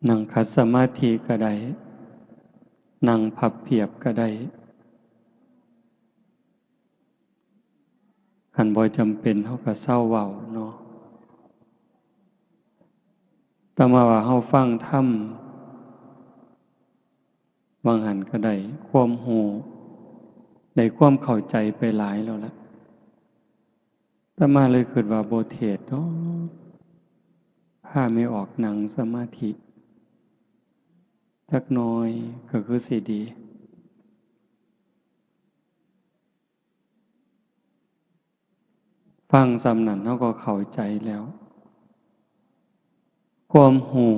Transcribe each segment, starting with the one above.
นั่งขัดสมาธิก็ได้นั่งพับเพียบก็ได้คันบ่จำเป็นเฮาก็เศร้าเว้าเนาะแต่มาว่าเฮาฟังธรรมบางหันก็ได้ความรู้ได้ความเข้าใจไปหลายแล้วล่ะแต่มาเลยคิดว่าบ่เทศน์เนาะพาไม่ออกนั่งสมาธิจักหน่อยก็คือสิดีฟังสำนั้นเฮาก็เข้าใจแล้วความรู้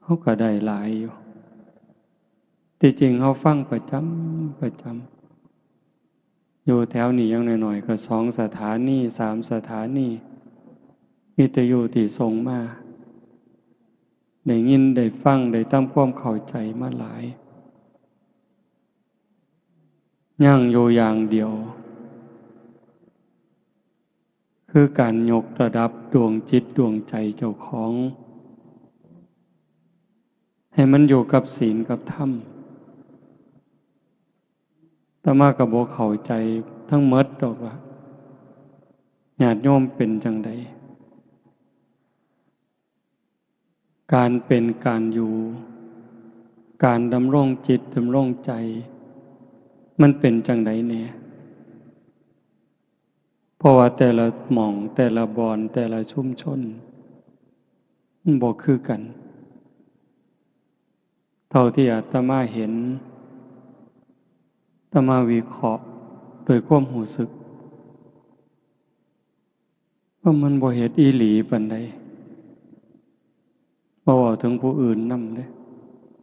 เฮาก็ได้หลายอยู่ที่จริงเฮาฟังประจำอยู่แถวนี้อย่างน้อยๆก็2สถานี3สถานีวิทยุที่ส่งมาได้ยินได้ฟังได้ทำความเข้าใจมาหลายยังอยู่อย่างเดียวคือการยกระดับดวงจิตดวงใจเจ้าของให้มันอยู่กับศีลกับธรรมอาตมาก็บ่เข้าใจทั้งหมดดอกว่าญาติโยมเป็นจังใดการเป็นการอยู่การดำรงจิตดำรงใจมันเป็นจังใดแน่เพราะว่าแต่ละหม่องแต่ละบอนแต่ละชุมชนมันบ่คือกันเท่าที่อาตมาเห็นอาตมาวิเคราะห์โดยความรู้สึกว่ามันบ่เฮ็ดอีหลีปานใดบ่เว้าถึงผู้อื่นนำเด้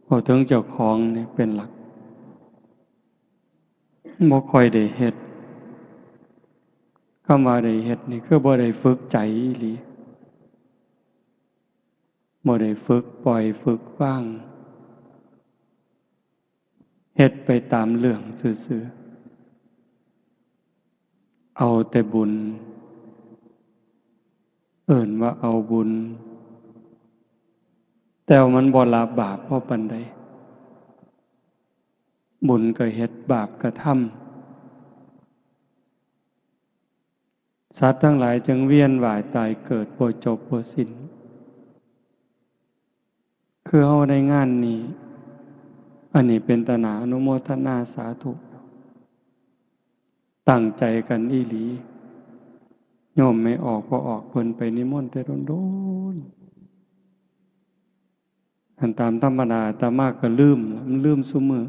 เว้าถึงเจ้าของนี่เป็นหลักบ่ค่อยได้เฮ็ดคำว่าได้เฮ็ดนี่คือบ่ได้ฝึกใจอีหลีบ่ได้ฝึกปล่อยฝึกวางเฮ็ดไปตามเรื่องซื่อๆเอาแต่บุญเอิ้นว่าเอาบุญแต่ว่ามันบ่ละบาปพอปานใดบุญก็เฮ็ดบาปก็ทำสัตว์ทั้งหลายจึงเวียนว่ายตายเกิดบ่จบบ่สิ้นคือเฮาได้งานนี้อันนี้เป็นตนาอนุโมทนาสาธุตั้งใจกันอีหลีโยมไม่ออกก็ออกเพิ่นไปนิมนต์แต่โดนๆอันตามธรรมดาอาตมาก็ลืมมันลืมซุมื้อ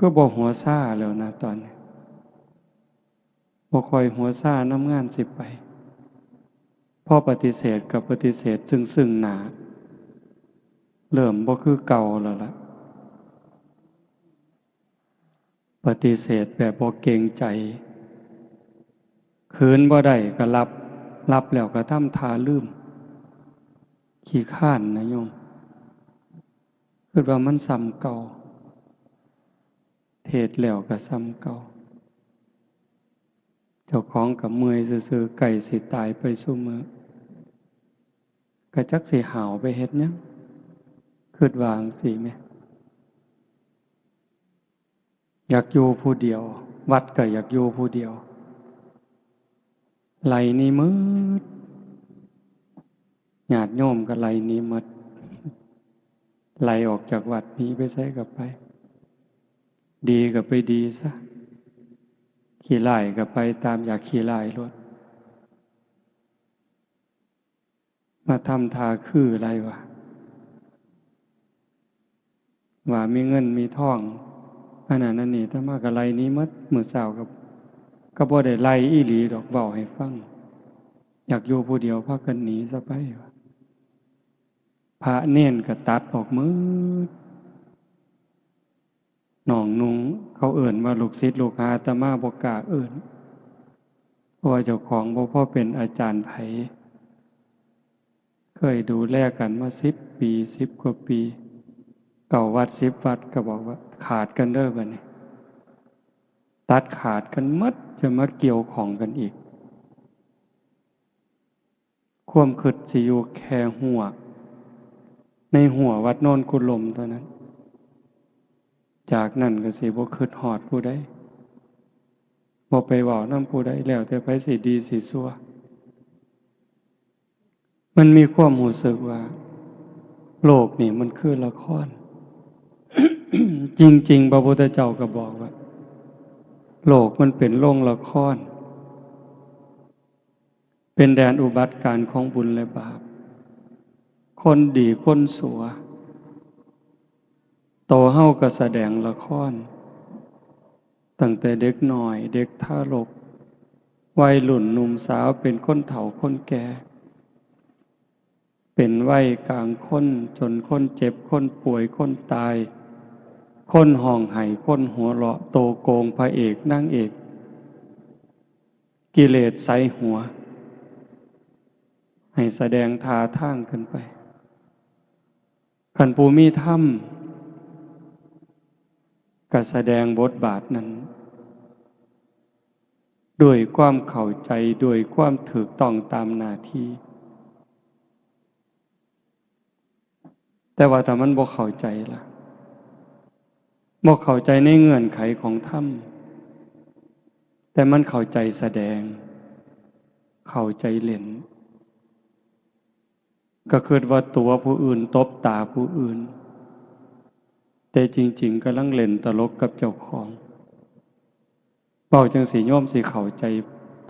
ก็บ่หัวซ่าแล้วนะตอนนี้บ่ค่อยหัวซ่านำงานสิไปพอปฏิเสธกับปฏิเสธซึ่งหน้าเริ่มบ่คือเก่าแล้วล่ะปฏิเสธแบบบ่เกรงใจคืนบ่ได้ก็รับแล้วก็ทำท่าลืมขี้คร้านนะโยมคิดว่ามันซ้ำเก่าเทศแล้วก็ซ้ำเก่าเจ้าของก็เมื่อยซื่อๆไก่สิตายไปซุมื้อก็จักสิหาวไปเฮ็ดหยังคิดว่าจั่งซี้แหมอยากอยู่ผู้เดียววัดก็อยากอยู่ผู้เดียวไล่หนี้หมดญาติโยมก็ไล่หนี้หมดไล่ออกจากวัดหนีไปไสก็ไปดีก็ไปดีซะขี้ร้ายก็ไปตามอยากขี้ร้ายโลดมาทำท่าคืออะไรวะว่ามีเงินมีทองอันนั้นอันนี้ถ้ามาก็ไล่หนี้หมดมื้อเช้าก็บ่ได้ไล่อีหลีดอกเว้าให้ฟังอยากอยู่ผู้เดียวพากันหนีซะไปวะพระเณรก็ตัดออกหมดน้องนุ่งเขาเอิ้นว่าลูกศิษย์ลูกหาอาตมาบ่กล้าเอิ้นเพราะว่าเจ้าของบ่พอเป็นอาจารย์ไผเคยดูแลกันมา10 ปี10 กว่าปีเก่าวัด10 วัดก็บอกว่าขาดกันเด้อบัดนี้ตัดขาดกันหมดจะมาเกี่ยวข้องกันอีก ความคิดสิอยู่แค่หัวในหัววัดโนนกุลมเท่านั้นจากนั้นก็สิบ่คิดฮอดผู้ใดบ่ไปเว้านำผู้ใดแล้วแต่ไผสิดีสิชั่วมันมีความรู้สึกว่าโลกนี่มันคือละคร จริงๆพระพุทธเจ้าก็บอกว่าโลกมันเป็นโรงละครเป็นแดนอุบัติการของบุญและบาปคนดีคนสัวโตเฮาก็แสดงละครตั้งแต่เด็กน้อยเด็กทารกวัยรุ่นหนุ่มสาวเป็นคนเฒ่าคนแก่เป็นวัยกลางคนจนคนเจ็บคนป่วยคนตายคนห้องไห้คนหัวเราะโตโกงพระเอกนางเอกกิเลสใส่หัวให้แสดงท่าทางขึ้นไปคันผู้มีธรรมก็แสดงบทบาทนั้นด้วยความเข้าใจด้วยความถูกต้องตามหน้าที่แต่ว่าถ้ามันบ่เข้าใจล่ะบ่เข้าใจในเงื่อนไขของธรรมแต่มันเข้าใจแสดงเข้าใจเล่นก็คิดว่าตัวผู้อื่นตบตาผู้อื่นแต่จริงๆกำลังเล่นตลกกับเจ้าของเว้าจังสิโยมสิเข้าใจ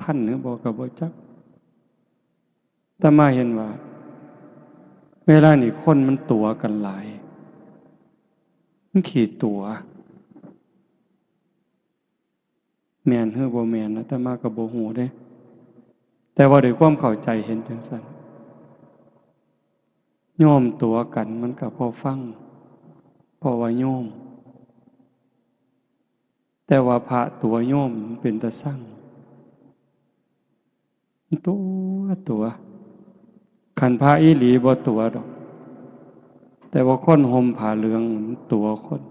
ท่านหรือบ่ก็บ่จักแต่มาเห็นว่าเวลานี่คนมันตัวกันหลายมันขี้ตัวแม่นหรือบ่แม่นนะแต่มาก็บ่ฮู้เด้แต่ว่าด้วยความเข้าใจเห็นจังซั่นโยมตัวกันมันก็พอฟังเพราะว่าโยมแต่ว่าพระตัวโยมมันเป็นตาสั่งตัวคันพระอีหลีบ่ตัวดอกแต่ว่าคนห่มผ้าเหลืองมันตัวคน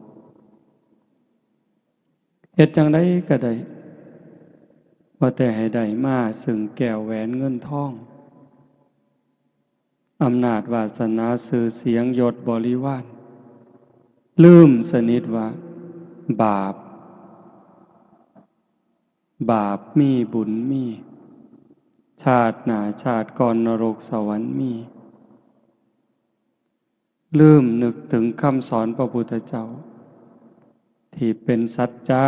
เฮ็ดจังได๋ก็ได้ว่าแต่ให้ได้มาซึ่งแก้วแหวนเงินทองอำนาจวาสนาชื่อเสียงยศบริวารลืมสนิทว่าบาปมีบุญมีชาติหน้าชาติก่อนนรกสวรรค์มีลืมนึกถึงคำสอนพระพุทธเจ้าที่เป็นสัจจะ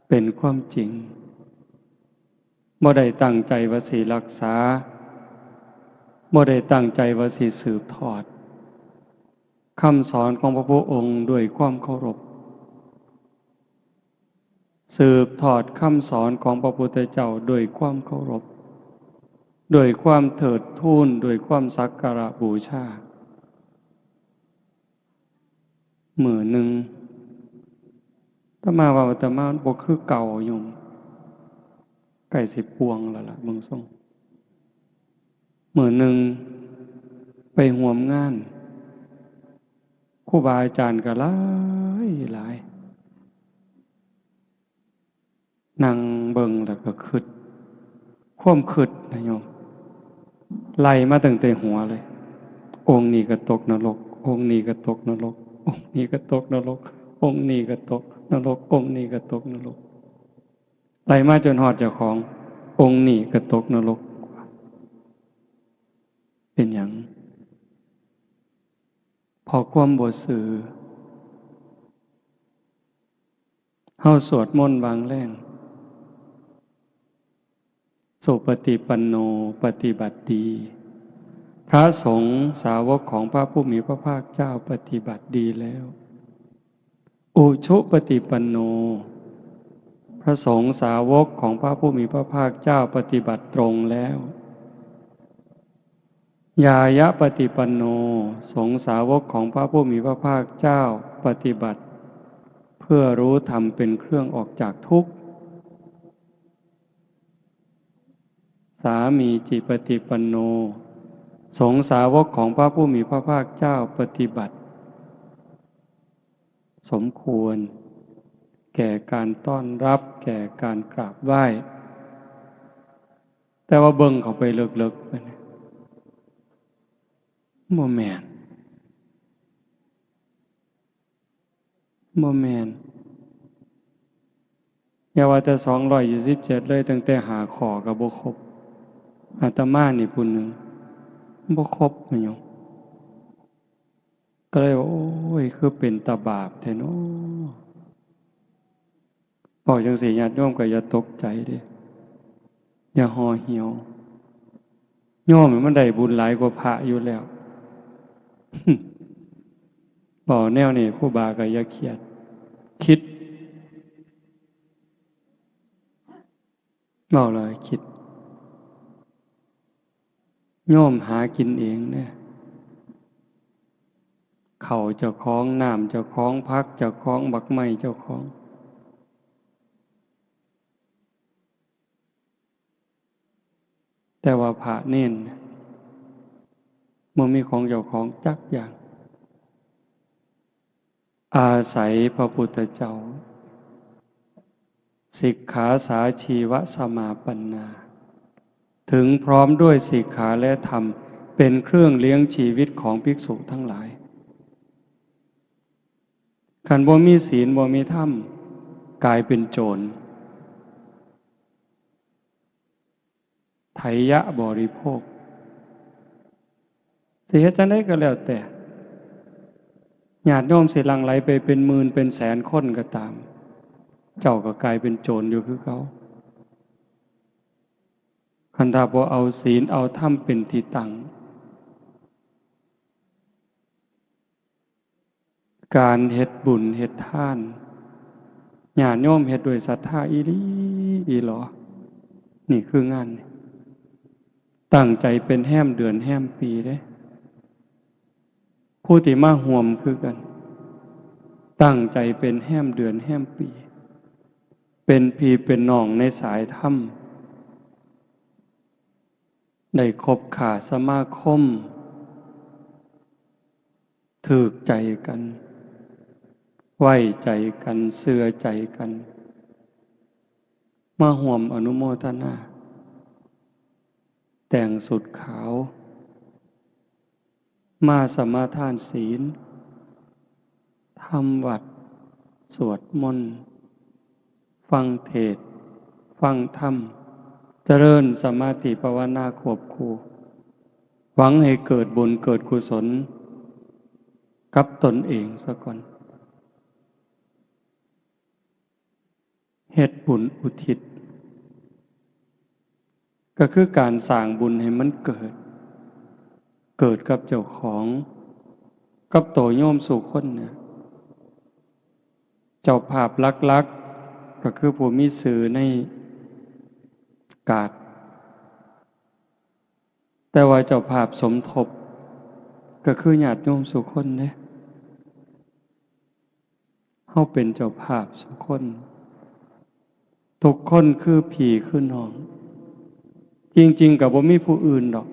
เป็นความจริงบ่ได้ตั้งใจว่าสิรักษาบ่ได้ตั้งใจว่าสิสืบทอดคำสอนของพระพุทธองค์ด้วยความเคารพสืบทอดคำสอนของพระพุทธเจ้าด้วยความเคารพด้วยความเถิดทูนด้วยความสักการะบูชามื้อหนึ่งอาตมาว่าอาตมาบ่คือเก่าอยู่ใกล้สิปวงแล้วล่ะเบิ่งทรงมื้อหนึ่งไปร่วมงานครูบาอาจารย์ก็หลายนั่งเบิ่งแล้วก็คิดความคิดนะโยมไล่มาตั้งแต่หัวเลยองค์นี้ก็ตกนรกองค์นี้ก็ตกนรกองค์นี้ก็ตกนรกองค์นี้ก็ตกนรกองค์นี้ก็ตกนรกไล่มาจนฮอดเจ้าขององค์นี้ก็ตกนรกเป็นหยังพอความบ่ซื่อเฮาสวดมนต์บางแรงสุปฏิปันโนปฏิบัติดีพระสงฆ์สาวกของพระผู้มีพระภาคเจ้าปฏิบัติดีแล้วอุชุปฏิปันโนพระสงฆ์สาวกของพระผู้มีพระภาคเจ้าปฏิบัติตรงแล้วญายะปฏิปันโนสงฆ์สาวกของพระผู้มีพระภาคเจ้าปฏิบัติเพื่อรู้ธรรมเป็นเครื่องออกจากทุกข์สามีจิปฏิปันโนสงฆ์สาวกของพระผู้มีพระภาคเจ้าปฏิบัติสมควรแก่การต้อนรับแก่การกราบไหว้ แต่ว่าเบิ่งเข้าไปลึกๆไปเนี่ยบ่แม่นบ่แม่นอย่าว่าแต่227เลยตั้งแต่หาข้อก็บ่ครบอาตมานี่ผู้หนึงบ่ครบแม่นหยังก็เลยว่าโอ้ยคือเป็นตาบาปแท้เนาะบอกจังซี่ญาติโยมก็อย่าตกใจเด้อย่าห่อเหี่ยวโยมมันได้บุญหลายกว่าพระอยู่แล้ว บอกแนวนี้ครูบาก็อย่าเครียดคิดบอกเลยคิดโยมหากินเองเนี่ยเขาเจ้าของน้ำเจ้าของพักเจ้าของบักไม้เจ้าของแต่ว่าพระเน้นมันมีของเจ้าของจักอย่างอาศัยพระพุทธเจ้าสิกขาสาชีวสมาปันนาถึงพร้อมด้วยสิกขาและธรรมเป็นเครื่องเลี้ยงชีวิตของภิกษุทั้งหลายขันบ่มีศีลบ่มีธรรมกลายเป็นโจรไถยะบริโภคสิเฮ็ดจังได๋ก็แล้วแต่ญาติโยมสิหลั่งไหลไปเป็นหมื่นเป็นแสนคนก็ตามเจ้าก็กลายเป็นโจรอยู่คือเขาคันถ้าบ่เอาศีลเอาธรรมเป็นที่ตั้งการเฮ็ดบุญเฮ็ดทานญาติโยมเฮ็ดด้วยศรัทธาอีหลีอีหลอนี่คืองานตั้งใจเป็นแห้มเดือนแห้มปีเด้ผู้ที่มาห่วมคือกันตั้งใจเป็นแห้มเดือนแห้มปีเป็นพี่เป็นน้องในสายธรรมได้คบขาสมาคมถูกใจกันไว้ใจกันเชื่อใจกันมาห่วมอนุโมทนาแต่งสุดขาวมาสมาทานศีลทำวัดสวดมนต์ฟังเทศน์ฟังธรรมเจริญสมาธิภาวนาควบคู่หวังให้เกิดบุญเกิดกุศลกับตนเองซะก่อนเฮ็ดบุญอุทิศก็คือการสร้างบุญให้มันเกิดกับเจ้าของกับโตโยมสู่คนเนี่ยเจ้าภาพลักๆก็คือผู้มีสื่อในกาศแต่ว่าเจ้าภาพสมทบก็คือญาติโยมสู่คนเนี่ยเฮาเป็นเจ้าภาพสู่คนทุกคนคือพี่คือน้องจริงๆก็บ่มีผู้อื่นดอก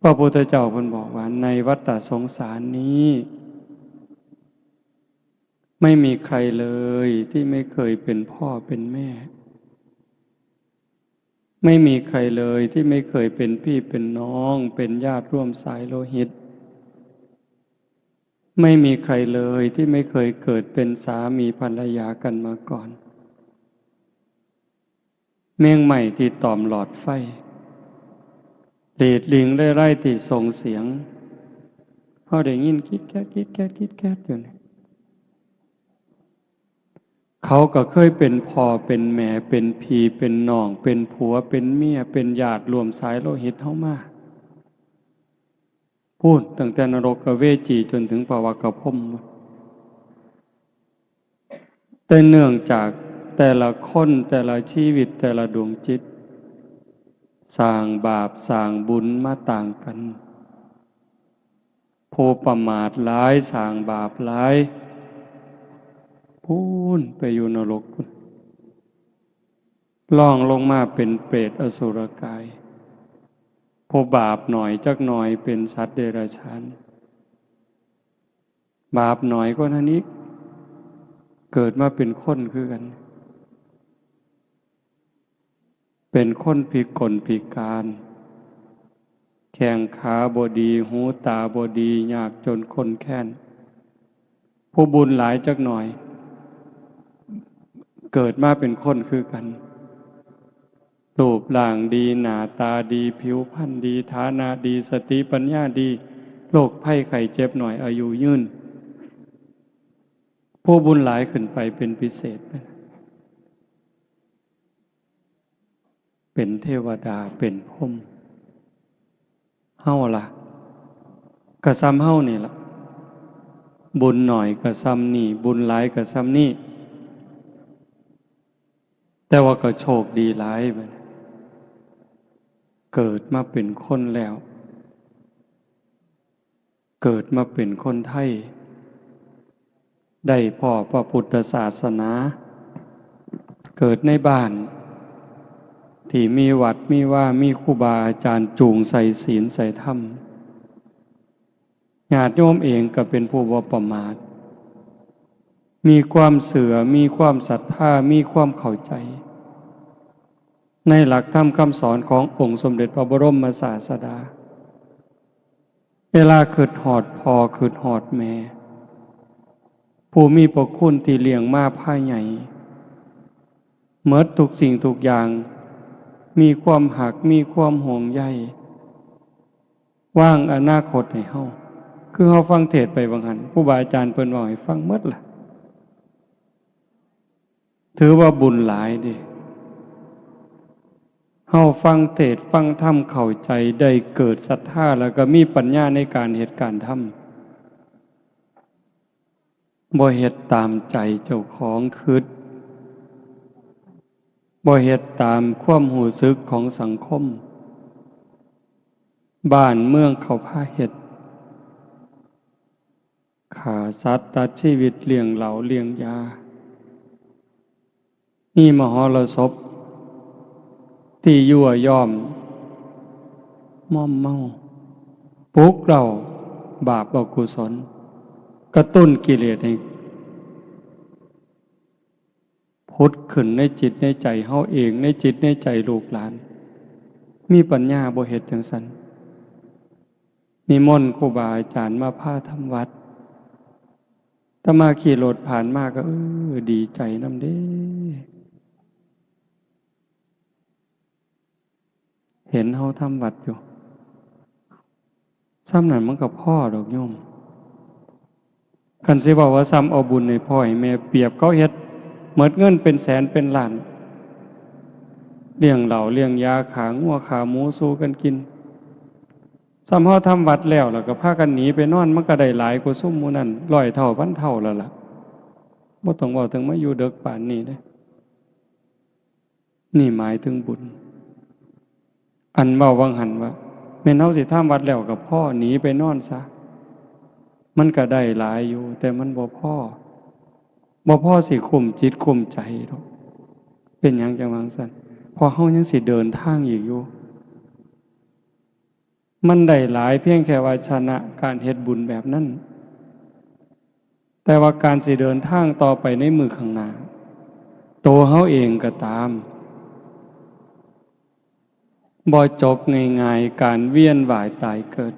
พระพุทธเจ้าเพิ่นบอกว่าในวัฏสงสารนี้ไม่มีใครเลยที่ไม่เคยเป็นพ่อเป็นแม่ไม่มีใครเลยที่ไม่เคยเป็นพี่เป็นน้องเป็นญาติร่วมสายโลหิตไม่มีใครเลยที่ไม่เคยเกิดเป็นสามีภรรยากันมาก่อนเมฆใหม่ที่ตอมหลอดไฟเดดลิงไร่ที่ส่งเสียงเขาได้ยินคิดแก๊ดอยู่เนี่ยเขาก็เคยเป็นพ่อเป็นแม่เป็นพี่เป็นน้องเป็นผัวเป็นเมียเป็นญาติรวมสายโลหิตเฮามาพูดตั้งแต่นรกเวจีจนถึงภวกพรหมแต่เนื่องจากแต่ละคนแต่ละชีวิตแต่ละดวงจิตสร้างบาปสร้างบุญมาต่างกันผู้ประมาทหลายสร้างบาปหลายพูนไปอยู่นรกพุ่นล่องลงมาเป็นเปรตอสุรกายผู้บาปหน่อยจักหน่อยเป็นสัตว์เดรัจฉานบาปหน่อยก็นั้นอีกเกิดมาเป็นคนคือกัน เป็นคนพิกลพิการแข้งขาบ่ดีหูตาบ่ดียากจนคนแค้นผู้บุญหลายจักหน่อยเกิดมาเป็นคนคือกันรูปร่างดีหน้าตาดีผิวพรรณดีฐานะดีสติปัญญาดีโรคภัยไข้เจ็บหน่อยอายุยืนผู้บุญหลายขึ้นไปเป็นพิเศษเป็นเทวดาเป็นพรหมเฮาล่ะกะซ้ำเฮานี่ล่ะบุญหน่อยกะซ้ำนี่บุญหลายกะซ้ำนี่แต่ว่าก็โชคดีหลายบัดเกิดมาเป็นคนแล้วเกิดมาเป็นคนไทยได้พ่อพระพุทธศาสนาเกิดในบ้านที่มีวัดมีว่ามีครูบาอาจารย์จูงใส่ศีลใส่ธรรมญาติโยมเองก็เป็นผู้บ่ประมาทมีความเสื่อมีความศรัทธามีความเข้าใจในหลักธรรมคำสอนขององค์สมเด็จพระบรมศาสดาเวลาคิดฮอดพ่อคิดฮอดแม่ผู้มีพระคุณที่เลี้ยงมาพาใหญ่เมิดทุกสิ่งทุกอย่างมีความหักมีความห่วงใยว่างอนาคตให้เฮาคือเฮาฟังเทศน์ไปบางหันครูบาอาจารย์เพิ่นเว้าให้ฟังหมดล่ะถือว่าบุญหลายเด้เฮาฟังเทศน์ฟังธรรมเข้าใจได้เกิดศรัทธาแล้วก็มีปัญญาในการเฮ็ดการทำบ่เฮ็ดตามใจเจ้าของคิดบ่เฮ็ดตามความรู้สึกของสังคมบ้านเมืองเขาพาเฮ็ดฆ่าสัตว์ตัดชีวิตเลี้ยงเหล้าเลี้ยงยานี่มหรสพที่ยั่วย้อมม่อมเมาปลุกเราบาปอกุศลกระตุ้นกิเลสให้พุทธขึ้นในจิตในใจเฮาเองในจิตในใจลูกหลานมีปัญญาบ่เฮ็ดจังซั่นนิมนต์ครูบาอาจารย์มาพาทำวัดอาตมาขี่รถผ่านมาก็ดีใจนำเด้เห็นเฮาทำวัดอยู่ซ้ำนั้นมันก็พ่อดอกโยมคันสิบอกว่าซ้ำเอาบุญให้พ่อให้แม่เปรียบเขาเฮ็ดหมดเงินเป็นแสนเป็นล้านเลี้ยงเหล้าเลี้ยงยาขางัวขาหมูสู้กันกินซ้ำเฮาทำวัดแล้วก็พากันหนีไปนอนมันก็ได้หลายกว่าซุ่มหมู่นั้น100 เท่าพันเท่าแล้วล่ะบ่ต้องเว้าถึงมาอยู่ดึกปานนี้เด้นี่หมายถึงบุญอันเว้าวังหันว่าแม่นเฮาสิทำวัดแล้วก็พ่อหนีไปนอนซะมันก็ได้หลายอยู่แต่มันบ่พอสิคุมจิตคุมใจหรอกเป็นหยังจังว่าซั่นพอเฮายังสิเดินทางอีกอยู่มันได้หลายเพียงแค่ว่าชนะการเฮ็ดบุญแบบนั้นแต่ว่าการสิเดินทางต่อไปในมือข้างหน้าตัวเฮาเองก็ตามบ่จบง่ายๆการเวียนว่ายตายเกิด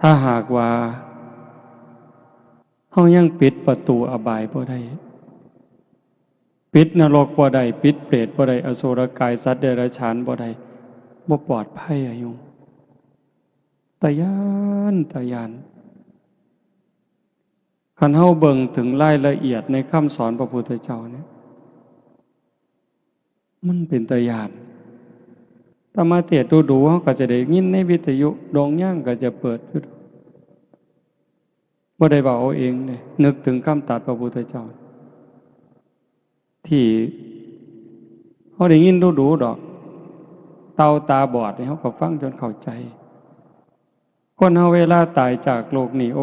ถ้าหากว่าเฮายังปิดประตูอบายบ่ได้ปิดนรกบ่ได้ปิดเปรตบ่ได้อสุรกายสัตว์เดรัจฉานบ่ได้บ่ปลอดภัยอะโยมตะยานคันเฮาเบิ่งถึงรายละเอียดในคำสอนพระพุทธเจ้าเนี่ยมันเป็นตะยานถ้ามาเทศน์ดูๆเฮาก็จะได้ยินในวิทยุดงย่างก็จะเปิดอยู่บ่ได้เว้าเอาเองเนี่ยนึกถึงคำตรัสพระพุทธเจ้าที่เขาได้ยินดูดอกเตาตาบอดเขาก็ฟังจนเข้าใจคนเฮาเวลาตายจากโลกนี้โอ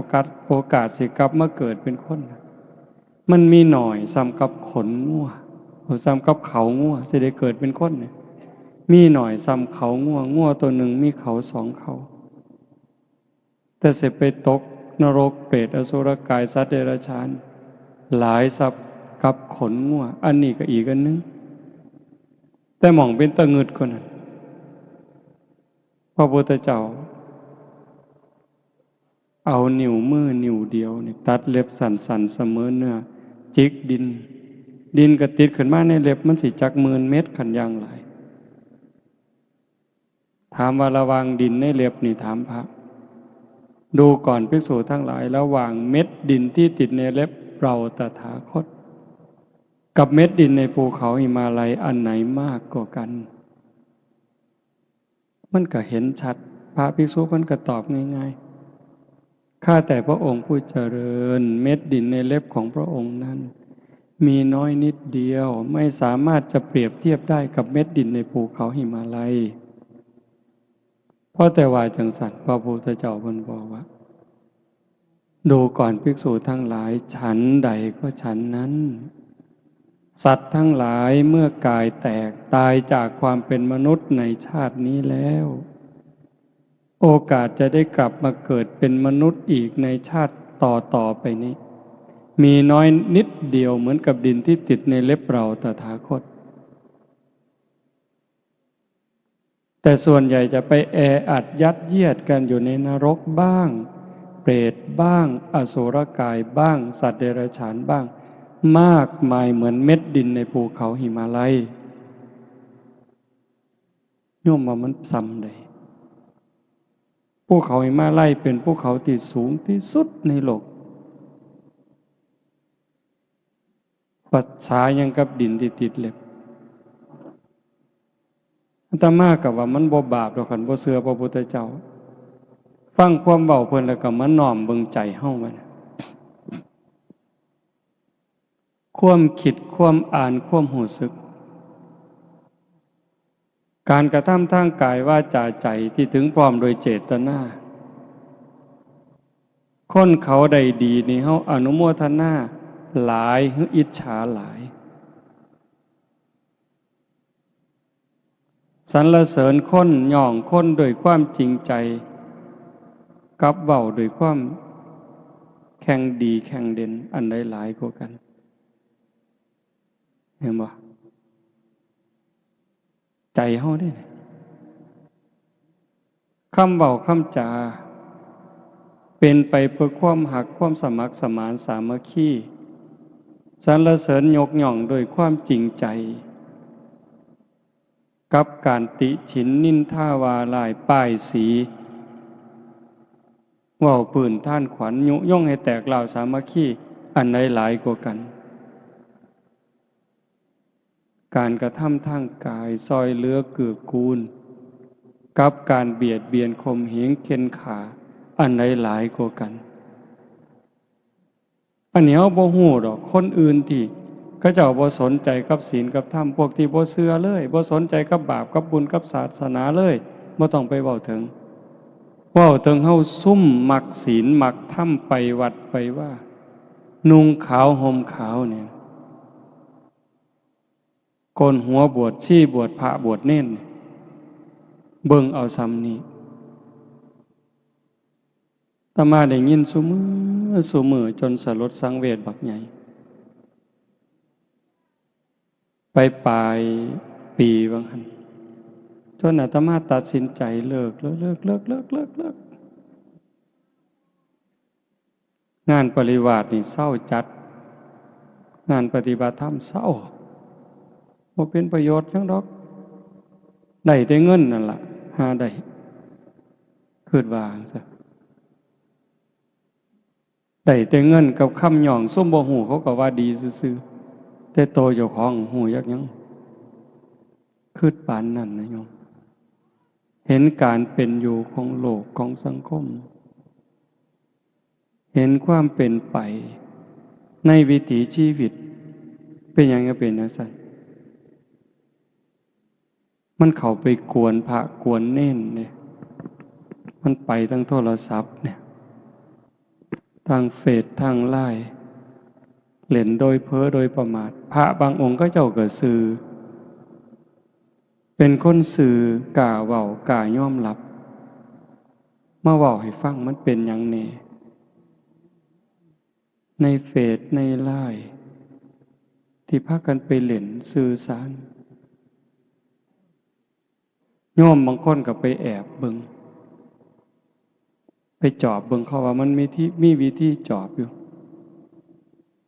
กาสสิกลับมาเกิดเป็นคนมันมีหน่อยซ้ำกับขนงัวซ้ำกับเขางัวสิได้เกิดเป็นคนเนี่ยมีหน่อยซ้ำเขางัวตัวหนึ่งมีเขา2 เขาแต่สิไปตกนรกเปรตอสุรกายสัตว์เดรัจฉานหลายสับ กับขนงัวอันนี้ก็อีกอันนึงแต่หม่องเป็นตะงึดคนนั้นพระพุทธเจ้าเอานิ้วมือนิ้วเดียวนี่ตัดเล็บสันๆเสมอเนื้อจิกดินก็ติดขึ้นมาในเล็บมันสิจัก10,000 เม็ดขันอย่างหลายถามว่าระวังดินในเล็บนี่ถามพระดูก่อนภิกษุทั้งหลายระหว่างเม็ดดินที่ติดในเล็บเราตถาคตกับเม็ดดินในภูเขาหิมาลัยอันไหนมากกว่ากันมันก็เห็นชัดพระภิกษุมันก็ตอบง่ายๆข้าแต่พระองค์ผู้เจริญเม็ดดินในเล็บของพระองค์นั้นมีน้อยนิดเดียวไม่สามารถจะเปรียบเทียบได้กับเม็ดดินในภูเขาหิมาลัยเพราะแต่ว่าจังสัตว์พระพุทธเจ้าเพิ่นบอกว่าดูก่อนภิกษุทั้งหลายฉันใดก็ฉันนั้นสัตว์ทั้งหลายเมื่อกายแตกตายจากความเป็นมนุษย์ในชาตินี้แล้วโอกาสจะได้กลับมาเกิดเป็นมนุษย์อีกในชาติต่อไปนี้มีน้อยนิดเดียวเหมือนกับดินที่ติดในเล็บเราตถาคตแต่ส่วนใหญ่จะไปแออัดยัดเยียดกันอยู่ในนรกบ้างเปรตบ้างอสุรกายบ้างสัตว์เดรัจฉานบ้างมากมายเหมือนเม็ดดินในภูเขาหิมาลัยโยมว่ามันซ้ำเลยภูเขาหิมาลัยเป็นภูเขาที่สูงที่สุดในโลกปัจฉายังกับดินที่ติดเล็บอาตมากับว่ามันบ่บาปดอกคันบ่เชื่อพระพุทธเจ้าฟังความเว้าเพิ่นแล้วก็มาน้อมเบิ่งใจเฮามันความคิดความอ่านความรู้สึกการกระทำทางกายวาจาใจที่ถึงพร้อมโดยเจตนาคนเขาได้ดีนี่เฮาอนุโมทนาหลายหรืออิจฉาหลายสรรเสริญคนย่องคนโดยความจริงใจกับเว้าโดยความแข่งดีแข่งเด่นอันใดหลายกว่ากันเห็นบ่ใจเฮาได้คำเว้าคำจาเป็นไปเพื่อความหักความสมัครสมานสามัคคีสรรเสริญยกย่องโดยความจริงใจกับการติฉินนินทาวาลายป้ายสีเว้าปืนท่านขวัญยุย่งให้แตกเหล่าสามัคคีอันใดหลายกว่ากันการกระทำทางกายซอยเหลือเกื้อกูลกับการเบียดเบียนข่มเหงเข็นขาอันใดหลายกว่ากันอันนี้เฮาบ่ฮู้ดอกคนอื่นที่เขาเจ้าบ่สนใจกับศีลกับธรรมพวกที่บ่เชื่อเลยบ่สนใจกับบาปกับบุญกับศาสนาเลยบ่ต้องไปเว้าถึงเฮาซุ่มมักศีลมักธรรมไปวัดไปว่านุ่งขาวห่มขาวเนี่ยโกนหัวบวชชีบวชพระบวชเน้นเบิ่งเอาซ้ำนี้อาตมาได้ยินซุมื้อจนสลดสังเวชบักใหญ่ไปปลายปีบางหันจนอาตมาตัดสินใจเลิกงานปริวาสนี่เศร้าจัดงานปฏิบัติธรรมเศร้าบ่เป็นประโยชน์จังดอกได้แต่เงินนั่นล่ะหาได้คิดว่าจังซั่นได้แต่เงินกับคำหย่องซุ่มบ่ฮู้เขาก็ว่าดีซื่อๆแต่โตเจ้าของฮู้ยักหยังคิดปานนั้นนะโยมเห็นการเป็นอยู่ของโลกของสังคมเห็นความเป็นไปในวิถีชีวิตเป็นหยังก็เป็นจังซั่นมันเข้าไปกวนพระกวนเน้นเนี่ยมันไปทั้งโทรศัพท์เนี่ยทางเฟซทางไลน์เล่นโดยเพ้อโดยประมาทพระบางองค์ก็เจ้าก็สื่อเป็นคนสื่อกล้าเว้ากล้ายอมรับมาเว้าให้ฟังมันเป็นหยังแน่ในเฟซในไลน์ ที่พากันไปเล่นสื่อสารโยมบางคนก็ไปแอบเบิ่งไปจอบเบิ่งเขาว่ามันมีวิธีจอบอยู่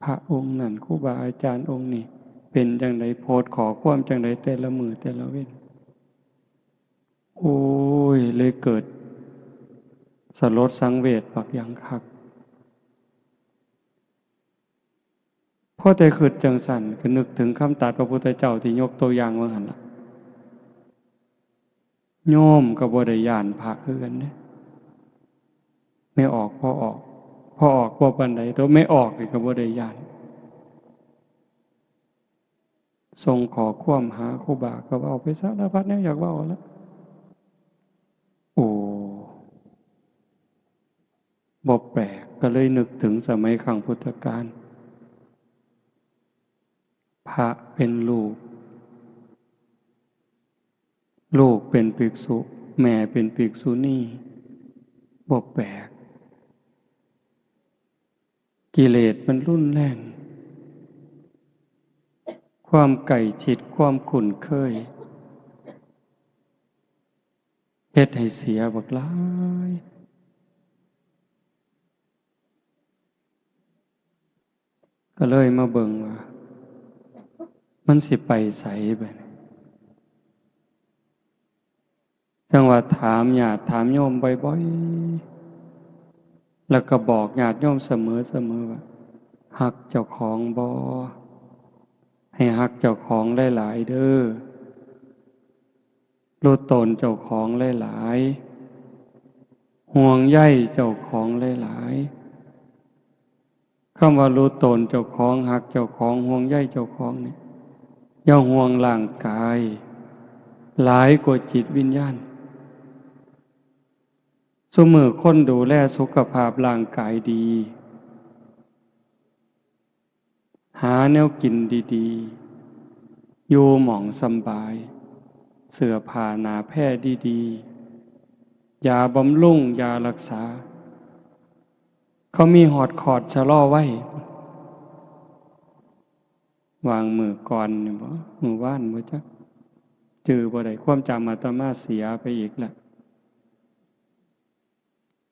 พระองค์นั่นครูบาอาจารย์องค์นี้เป็นจังไดโพสต์ขอความจังไดแต่ละมือแต่ละเว้นโอ้ยเลยเกิดสลดสังเวชบักอย่างคักพอแต่คิดจังสั่นก็นึกถึงคำตรัสพระพุทธเจ้าที่ยกตัวอย่างว่าหั่นล่ะโยมก็บ่ได้ย้านพระคือกันเด้ไม่ออกพอออกบ่ปานใดตัวไม่ออกนี่ก็บ่ได้ย้านส่งขอความหาครูบาก็เว้าไปสารพัดแนวอยากเว้าแล้วโอ้บ่แปลกก็เลยนึกถึงสมัยครั้งพุทธกาลพระเป็นลูกเป็นภิกษุแม่เป็นภิกษุณีบ่แปลกกิเลสมันรุนแรงความไก่ฉิดความคุ้นเคยเฮ็ดให้เสียบักหลายก็เลยมาเบิ่งว่ามันสิไปไสบัดนี้จังว่าถามญาติถามโยมบ่อยๆแล้วก็บอกญาติโยมเสมอว่าฮักเจ้าของบ่ให้ฮักเจ้าของหลายๆเด้อรู้ตนเจ้าของหลายๆห่วงใยเจ้าของหลายๆคำว่ารู้ตนเจ้าของฮักเจ้าของห่วงใยเจ้าของนี่อย่าห่วงร่างกายหลายกว่าจิตวิญญาณซุมื้อคนดูแลสุขภาพร่างกายดีหาแนวกินดีๆอยู่หม่องสำบายเสื้อผ้าหนาแพร่ดีๆยาบำรุงยารักษาเขามีหอดคอร์ดชะลอไว้วางมือก่อนนี่บ่มือว่านบ่จักจือบ่ได้ความจำอาตมาเสียไปอีกแล้ว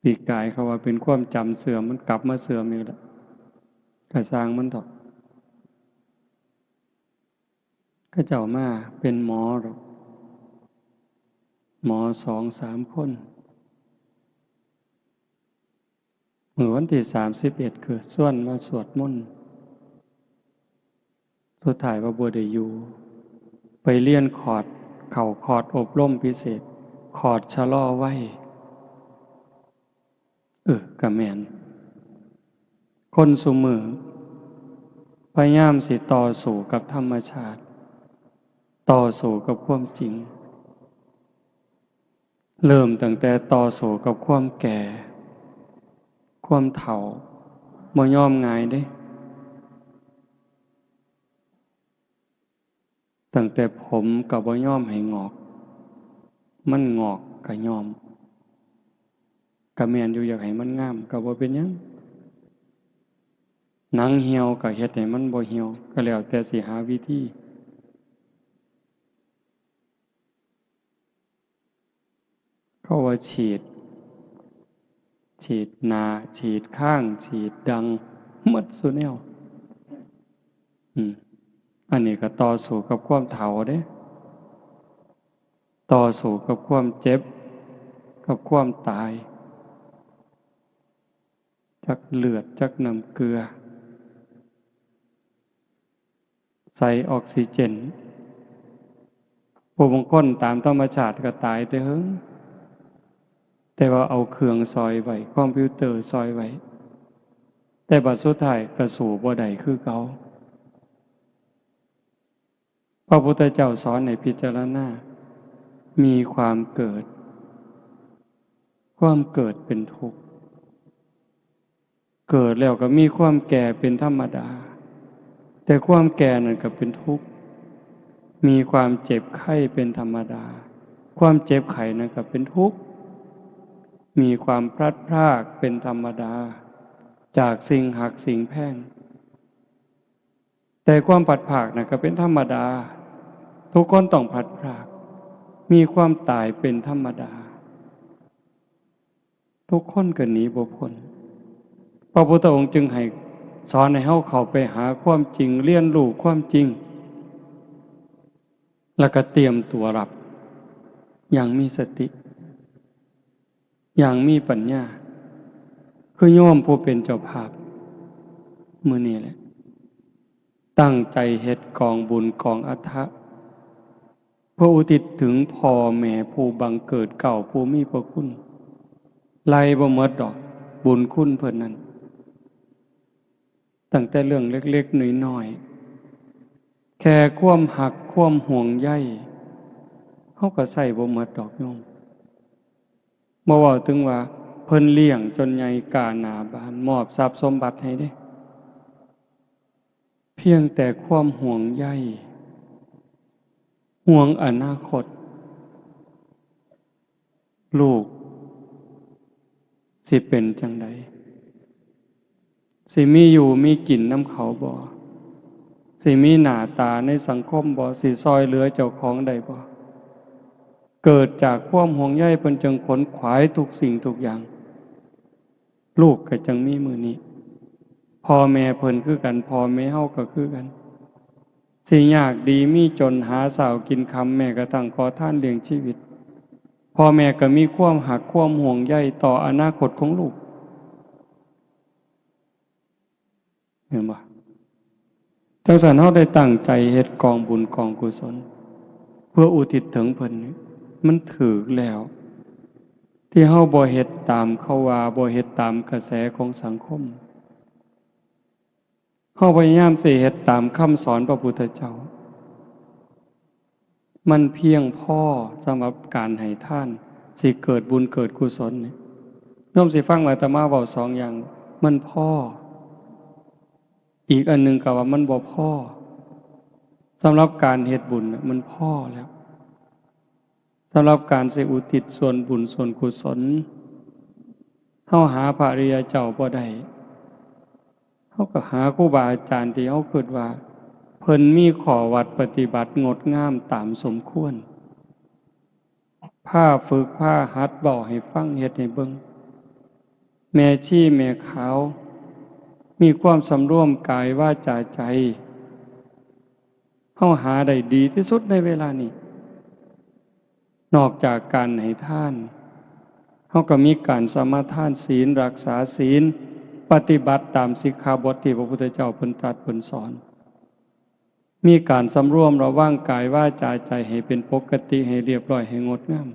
ปีกายเขาว่าเป็นความจำเสื่อมมันกลับมาเสื่อมอีกแล้วกระสร้างมันดอกก็เจ้ามาเป็นหมอหรอกหมอ2-3 คนเมื่อวันที่31คือส่วนมาสวดมนต์สุดท้ายว่าบ่ได้อยู่ไปเรียนคอร์สเข้าคอร์สอบรมพิเศษคอร์สชะลอไว้ก็แม่นคนซุมื้อพยายามสิต่อสู้กับธรรมชาติต่อสู้กับความจริงเริ่มตั้งแต่ต่อสู้กับความแก่ความเฒ่าบ่ยอมง่ายเด้ตั้งแต่ผมก็บ่ยอมให้งอกมันงอกก็ยอมก็แม่นอยู่อยากให้มันงามก็บ่เป็นหยังหนังเหี่ยวก็เฮ็ดให้มันบ่เหี่ยวก็แล้วแต่สิหาวิธีเขาว่าฉีดหน้าฉีดข้างฉีดดังหมดซุแนวอันนี้ก็ต่อสู้กับความเฒ่าเด้ต่อสู้กับความเจ็บกับความตายจักเลือดจักน้ำเกลือใส่ออกซิเจนผู้บางคนตามธรรมชาติก็ตายแต่เฮิงแต่ว่าเอาเครื่องซอยไว้คอมพิวเตอร์ซอยไว้แต่บัดสุดท้ายก็สู่บ่ได้คือเก่าพระพุทธเจ้าสอนให้พิจารณามีความเกิดเป็นทุกข์เกิดแล้วก็มีความแก่เป็นธรรมดาแต่ความแก่นั่นก็เป็นทุกข์มีความเจ็บไข้เป็นธรรมดาความเจ็บไข้นั่นก็เป็นทุกข์มีความพลัดพรากเป็นธรรมดาจากสิ่งหักสิ่งแพงแต่ แต่ความผัดผากนะก็เป็นธรรมดาทุกคนต้องผัดผากมีความตายเป็นธรรมดาทุกคนก็หนีบ่พ้นพระพุทธองค์จึงให้สอนให้เฮาเข้าไปหาความจริงเรียนรู้ความจริงแล้วก็เตรียมตัวรับอย่างมีสติอย่างมีปัญญาคือโยมผู้เป็นเจ้าภาพมื้อนี้แหละตั้งใจเฮ็ดกองบุญกองอทะเพื่ออุทิศถึงพ่อแม่ผู้บังเกิดเก่าผู้มีพระคุณไล่บ่หมดดอกบุญคุณเพิ่นนั้นตั้งแต่เรื่องเล็กๆน้อยๆแค่ความหักความห่วงใยเฮาก็ใส่บ่หมดดอกโยมบ่เว้าถึงว่าเพิ่นเลี้ยงจนใหญ่กาหน้าบ้านมอบทรัพย์สมบัติให้เด้เพียงแต่ความห่วงใยห่วงอนาคตลูกสิเป็นจังใดสิมีอยู่มีกินน้ำเขาบ่สิมีหน้าตาในสังคมบ่สิซอยเหลือเจ้าของได้บ่เกิดจากความห่วงใยเพิ่นจึงขนขวายทุกสิ่งทุกอย่างลูกก็จังมีมื้อนี้พ่อแม่เพิ่นคือกันพ่อแม่เฮาก็คือกันสิยากดีมีจนหาเช้ากินค่ำแม่ก็ตั้งขอทานเลี้ยงชีวิตพ่อแม่ก็มีความหักความห่วงใยต่ออนาคตของลูกเห็นบ่จังซั่นเฮาได้ตั้งใจเฮ็ดกองบุญกองกุศลเพื่ออุทิศถึงเพิ่นนี่มันถูกแล้วที่เฮาบ่เฮ็ดตามเขาว่าบ่เฮ็ดตามกระแสของสังคมเฮาพยายามสิเฮ็ดตามคำสอนพระพุทธเจ้ามันเพียงพอสำหรับการให้ทานสิเกิดบุญเกิดกุศลนี่โยมสิฟังอาตมาเว้า2อย่างมันพออีกอันหนึ่งก็ว่ามันบ่พอสำหรับการเฮ็ดบุญมันพอแล้วสำหรับการสิอุทิศส่วนบุญส่วนกุศลเฮาหาพระอริยเจ้าบ่ได้เฮาก็หาครูบาอาจารย์ที่เฮาคิดว่าเพิ่นมีข้อวัดปฏิบัติงดงามตามสมควรพาฝึกพาหัดเว้าให้ฟังเฮ็ดให้เบิ่งแม่ชีแม่ขาวมีความสำรวมกายวาจาใจเฮาหาได้ดีที่สุดในเวลานี้นอกจากการให้ทานเฮาก็มีการสมาทานศีลรักษาศีลปฏิบัติตามสิกขาบทที่พระพุทธเจ้าเพิ่นตรัสเพิ่นสอนมีการสำรวมระวังกายวาจาใจให้เป็นปกติให้เรียบร้อยให้งดงาม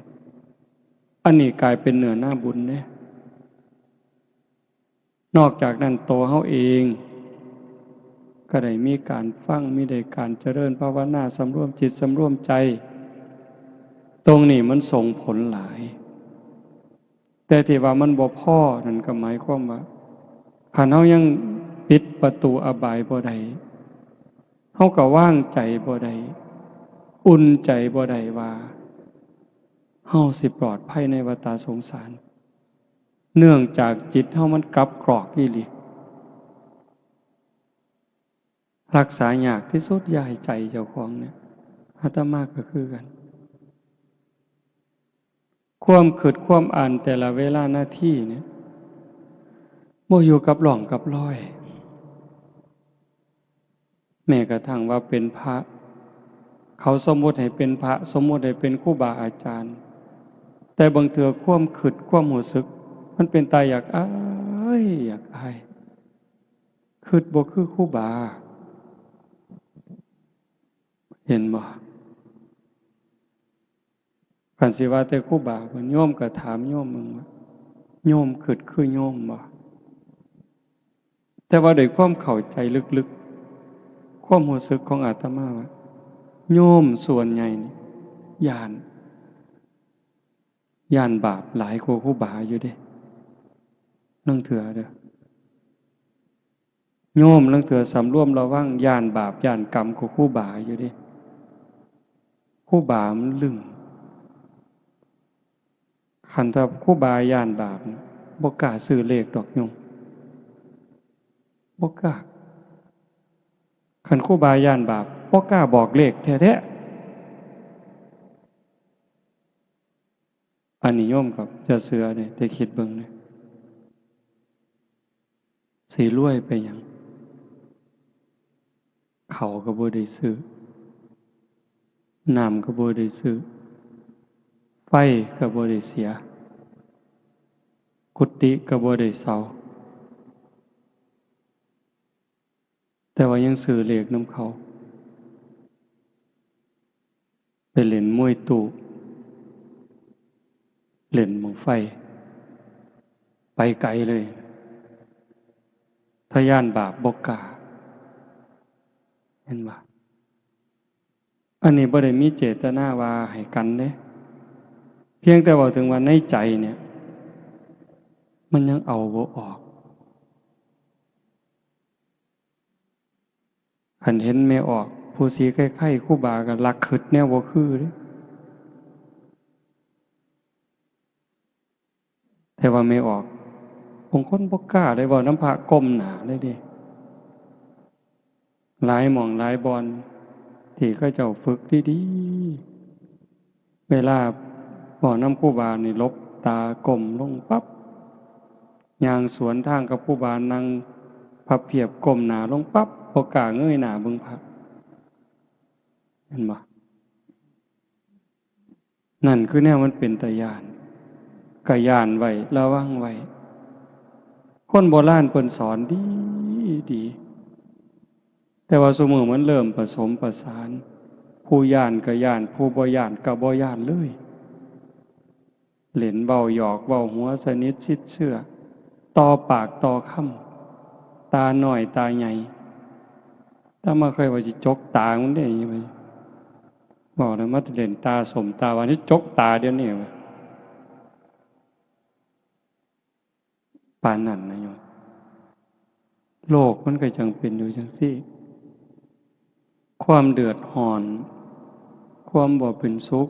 อันนี้กลายเป็นเนื้อหน้าบุญเด้นอกจากนั้นตัวเฮาเองก็ได้มีการฟังมีได้การเจริญภาวนาสำรวมจิตสำรวมใจตรงนี้มันส่งผลหลายแต่ที่ว่ามันบ่พอนั่นก็หมายความว่าคันเฮายังปิดประตูอบายบ่ได้เฮาก็ว่างใจบ่ได้อุ่นใจบ่ได้ว่าเฮาสิปลอดภัยในวัฏสงสารเนื่องจากจิตเฮามันกลับกรอกอีหลีรักษายากที่สุดอย่าให้ใจเจ้าของเนี่ยอาตมาก็คือกันความคิดความอ่านแต่ละเวลาหน้าที่เนี่ยบ่อยู่กับหล่องกับรอยแม้กระทั่งว่าเป็นพระเขาสมมุติให้เป็นพระสมมุติให้เป็นครูบาอาจารย์แต่บางเทื่อความคิดความรู้สึกมันเป็นตาอยากอายอยากอายคิดบ่คือครูบาเห็นบ่คันสิว่าแต่ครูบาเพิ่นโยมก็ถามโยมมึงว่าโยมคิดคือโยมบ่แต่ว่าด้วยความเข้าใจลึกๆความรู้สึกของอาตมาว่าโยมส่วนใหญ่นี่ย่านบาปหลายกว่าครูบาอยู่เด้นั่งเถื่อเด้อโยมนั่งเถื่อสำรวมระวังย่านบาปย่านกรรมกว่าครูบาอยู่เด้ครูบามันลึงคันถ้าครูบาย่านบาปบ่กล้าซื้อเลขดอกโยมบ่กล้า คันครูบาย่านบาปบ่กล้าบอกเลขแท้ๆอันนี้โยมกับจะเสือเนี่ยได้คิดเบิ่งเนี่ยสิรวยไปหยังเขาก็บ่ได้ซื้อน้ำก็บ่ได้ซื้อไฟก็บ่ได้เสียกุฏิก็บ่ได้เซาแต่ว่ายังซื้อเลขนำเขาไปเล่นมวยตู้เล่นบั้งไฟไปไกลเลยถ้าย่านบาปบ่กล้าเห็นบ่อันนี้บ่ได้มีเจตนาว่าให้กันเด้เพียงแต่ว่าถึงว่าในใจเนี่ยมันยังเอาบ่ออกคันเห็นไม่ออกผู้สีไข้ๆครูบาก็ลักขึดแนวบ่คือเด้แต่ว่าไม่ออกบางคนบ่กล้าได้เว้าน้ำพระก้มหน้าได้เด้หลายหม่องหลายบอนที่เขาเจ้าฝึกดีๆเวลาบ่น้ำครูบานี่ลบตาก้มลงปั๊บย่างสวนทางกับครูบานั่งพับเพียบก้มหน้าลงปั๊บบ่กล้าเงยหน้าเบิ่งพระเห็นบ่นั่นคือแนวมันเป็นตาย้านก็ย้านไว้ระวังไว้คนโบราณเพิ่นสอนดีแต่ว่าซุมื้อมันเริ่มผสมประสานผู้ย้านก็ย้านผู้บ่ย้านก็บ่ย้านเลยเล่นเว้าหยอกเว้าหัวสนิทชิดเชื่อต่อปากต่อคำตาน้อยตาใหญ่ถ้ามาเคยว่าสิจกตามันได้ยังไงบอกเลยมาเล่นตาสมตาวันนี้จกตาเดี๋ยวนี้ปานนั้นนะโยมโลกมันก็จังเป็นอยู่จังซี่ความเดือดร้อน ความบ่เป็นสุข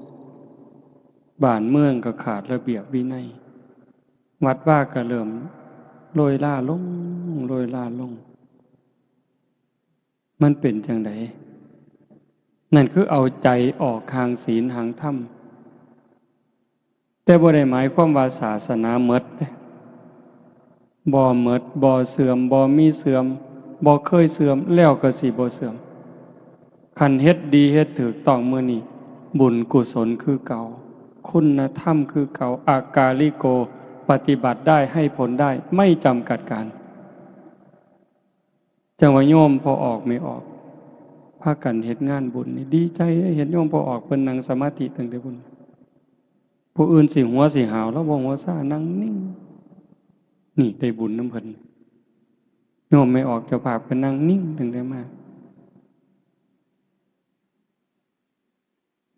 บ้านเมืองก็ขาดระเบียบวินัยวัดว่าก็เริ่มโรยล่าลงโรยล่าลงมันเป็นจังไดนั่นคือเอาใจออกทางศีลทางธรรมแต่บ่ได้หมายความว่าศาสนาหมดบ่หมดบ่เสื่อมบ่มีเสื่อมบ่เคยเสื่อมแล้วก็สิบ่เสื่อมคันเฮ็ดดีเฮ็ดถูกต้องมื้อนี้บุญกุศลคือเก่าคุณธรรมคือเก่าอากาลิโกปฏิบัติได้ให้ผลได้ไม่จำกัดการจังว่าโยมพอออกไม่ออกพากันเฮ็ดงานบุญนี่ดีใจเห็นโยมพอออกเพิ่นนั่งสมาธิตั้งแต่บุญผู้อื่นสิหัวสิหาวแล้วบ่หัวซ่านั่งนิ่งนี่ได้บุญนำเพิ่นโยมไม่ออกเจ้าภาพเพิ่นนั่งนิ่งตั้งแต่มา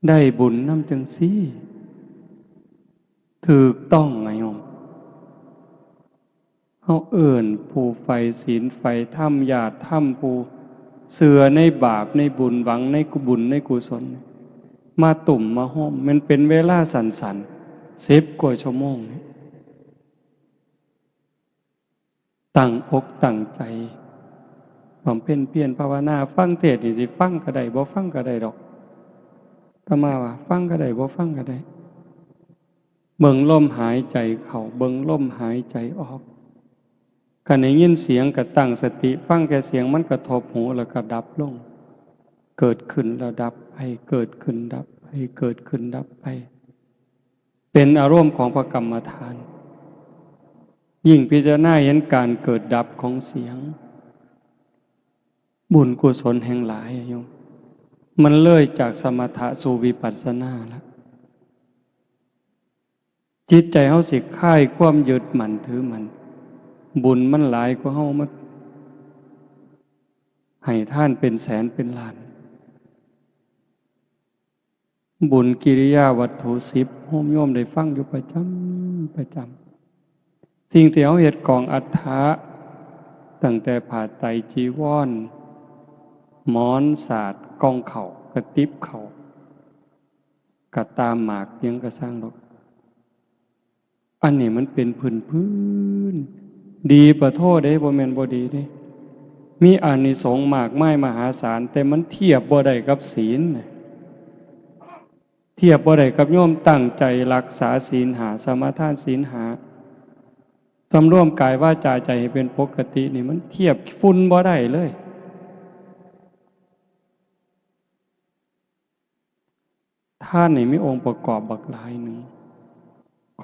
ได้บุญนำจังซี่ถูกต้องไงโยมเฮาเอิ้นผู้ใฝ่ศีลใฝ่ธรรมญาติธรรมผู้เชื่อในบาปในบุญหวังในบุญในกุศลมาตุ่มมาห้อมมันเป็นเวลาสั้นๆ10 กว่าชั่วโมงตั้งอกตั้งใจบำเพ็ญเพียรภาวนาฟังเทศน์นี่สิฟังก็ได้บ่ฟังก็ได้ดอกอาตมาว่าฟังก็ได้บ่ฟังก็ได้เบิ่งลมหายใจเข้าเบิ่งลมหายใจออกคันได้ยินเสียงก็ตั้งสติฟังแค่เสียงมันกระทบหูแล้วก็ดับลงเกิดขึ้นแล้วดับไปเกิดขึ้นดับไปเกิดขึ้นดับไปเป็นอารมณ์ของพระกรรมฐานยิ่งพิจารณาเห็นการเกิดดับของเสียงบุญกุศลแห่งหลายโยมมันเลยจากสมถะสู่วิปัสสนาแล้วจิตใจเฮาสิคลายความยึดมั่นถือมั่นบุญมันหลายกว่าเฮามาให้ท่านเป็นแสนเป็นล้านบุญกิริยาวัตถุ10โยมโยมได้ฟังอยู่ประจำสิ่งที่เฮาเฮ็ดกองอัฏฐะตั้งแต่ผ้าไตรจีวรหมอนสาดกองเข่ากระติบเข่ากระตามหมากยังกระสร้างดอกอันนี้มันเป็นพื้นดีประโทษเด้บ่แม่นบ่ดีเด้ มีอานิสงส์มากมายมหาศาลแต่มันเทียบบ่ได้กับศีลเทียบบ่ได้กับโยมตั้งใจรักษาศีลหาสมาทานศีลหาสำรวมกายวาจาใจให้เป็นปกตินี่มันเทียบฝุ่นบ่ได้เลยท่านนี่มีองค์ประกอบบักหลายหนึ่ง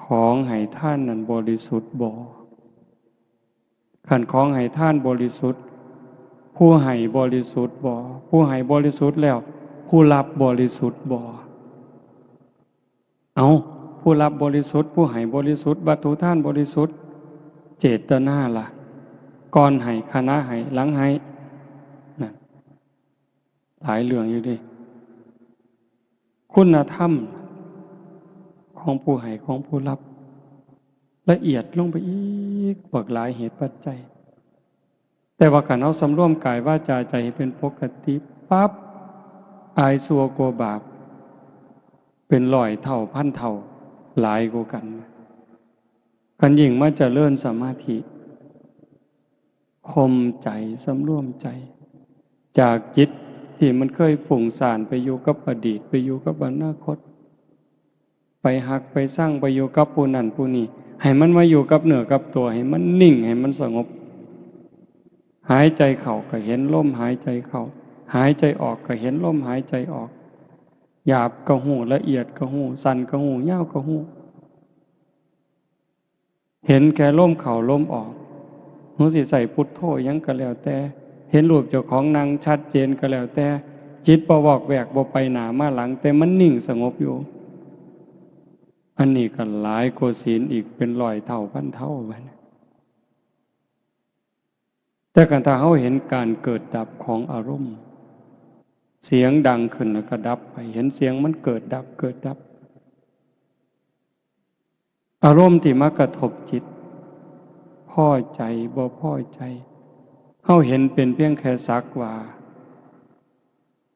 ของให้ท่านนั้นบริสุทธิ์บ่ขันของให้ท่านบริสุทธิ์ผู้ให้บริสุทธิ์บ่ผู้ให้บริสุทธิ์แล้วผู้รับบริสุทธิ์บ่เอาผู้รับบริสุทธิ์ผู้ให้บริสุทธิ์วัตถุท่านบริสุทธิ์เจตนาล่ะก่อนให้คณะให้หลังให้นั่นหลายเรื่องอยู่ดิคุณธรรมของผู้ให้ของผู้รับละเอียดลงไปอีกบักหลายเหตุปัจจัยแต่ว่าการเอาสำรวมกายวาจาใจให้เป็นปกติปั๊บอายสัวกลัวบาปเป็นร้อยเท่าพันเท่าหลายกว่ากันยิ่งมาเจริญสมาธิข่มใจสำรวมใจจากจิตที่มันเคยฝุ่งซ่านไปอยู่กับอดีตไปอยู่กับอนาคตไปหักไปสร้างไปอยู่กับผู้นั้นผู้นี้ให้มันมาอยู่กับเนื้อกับตัวให้มันนิ่งให้มันสงบหายใจเข้าก็เห็นลมหายใจเข้าหายใจออกก็เห็นลมหายใจออกหยาบก็หูละเอียดก็หูสั่นก็หูยาวก็หูเห็นแค่ลมเข้าลมออกหูสิใส่พุทโธยังก็แล้วแต่เห็นรูปเจ้าของนางชัดเจนก็แล้วแต่จิตบ่วอกแวกบ่ไปหน้ามาหลังแต่มันนิ่งสงบอยู่อันนี้ก็หลายกว่าศีลอีกเป็นร้อยเท่าพันเท่าไปแต่กันถ้าเขาเห็นการเกิดดับของอารมณ์เสียงดังขึ้นแล้วก็ดับไปเห็นเสียงมันเกิดดับเกิดดับอารมณ์ที่มากระทบจิตพอใจบ่พอใจเขาเห็นเป็นเพียงแค่สักว่า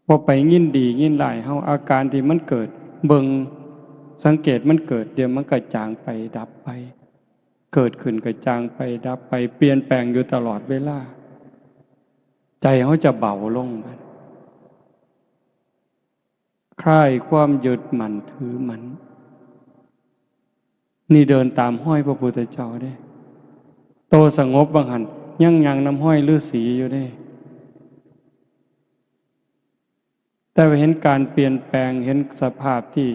พอไปยินดียินร้ายเขาอาการที่มันเกิดเบิ่งสังเกตมันเกิดเดี๋ยวมันก็จางไปดับไปเกิดขึ้นก็จางไปดับไปเปลี่ยนแปลงอยู่ตลอดเวลาใจเขาจะเบาลงไปคลายความยึดมั่นถือมั่นนี่เดินตามห้อยพระพุทธเจ้าได้โตสงบบางหันยังน้ำห้อยฤาษีอยู่ได้แต่เห็นการเปลี่ยนแปลงเห็นสภาพที่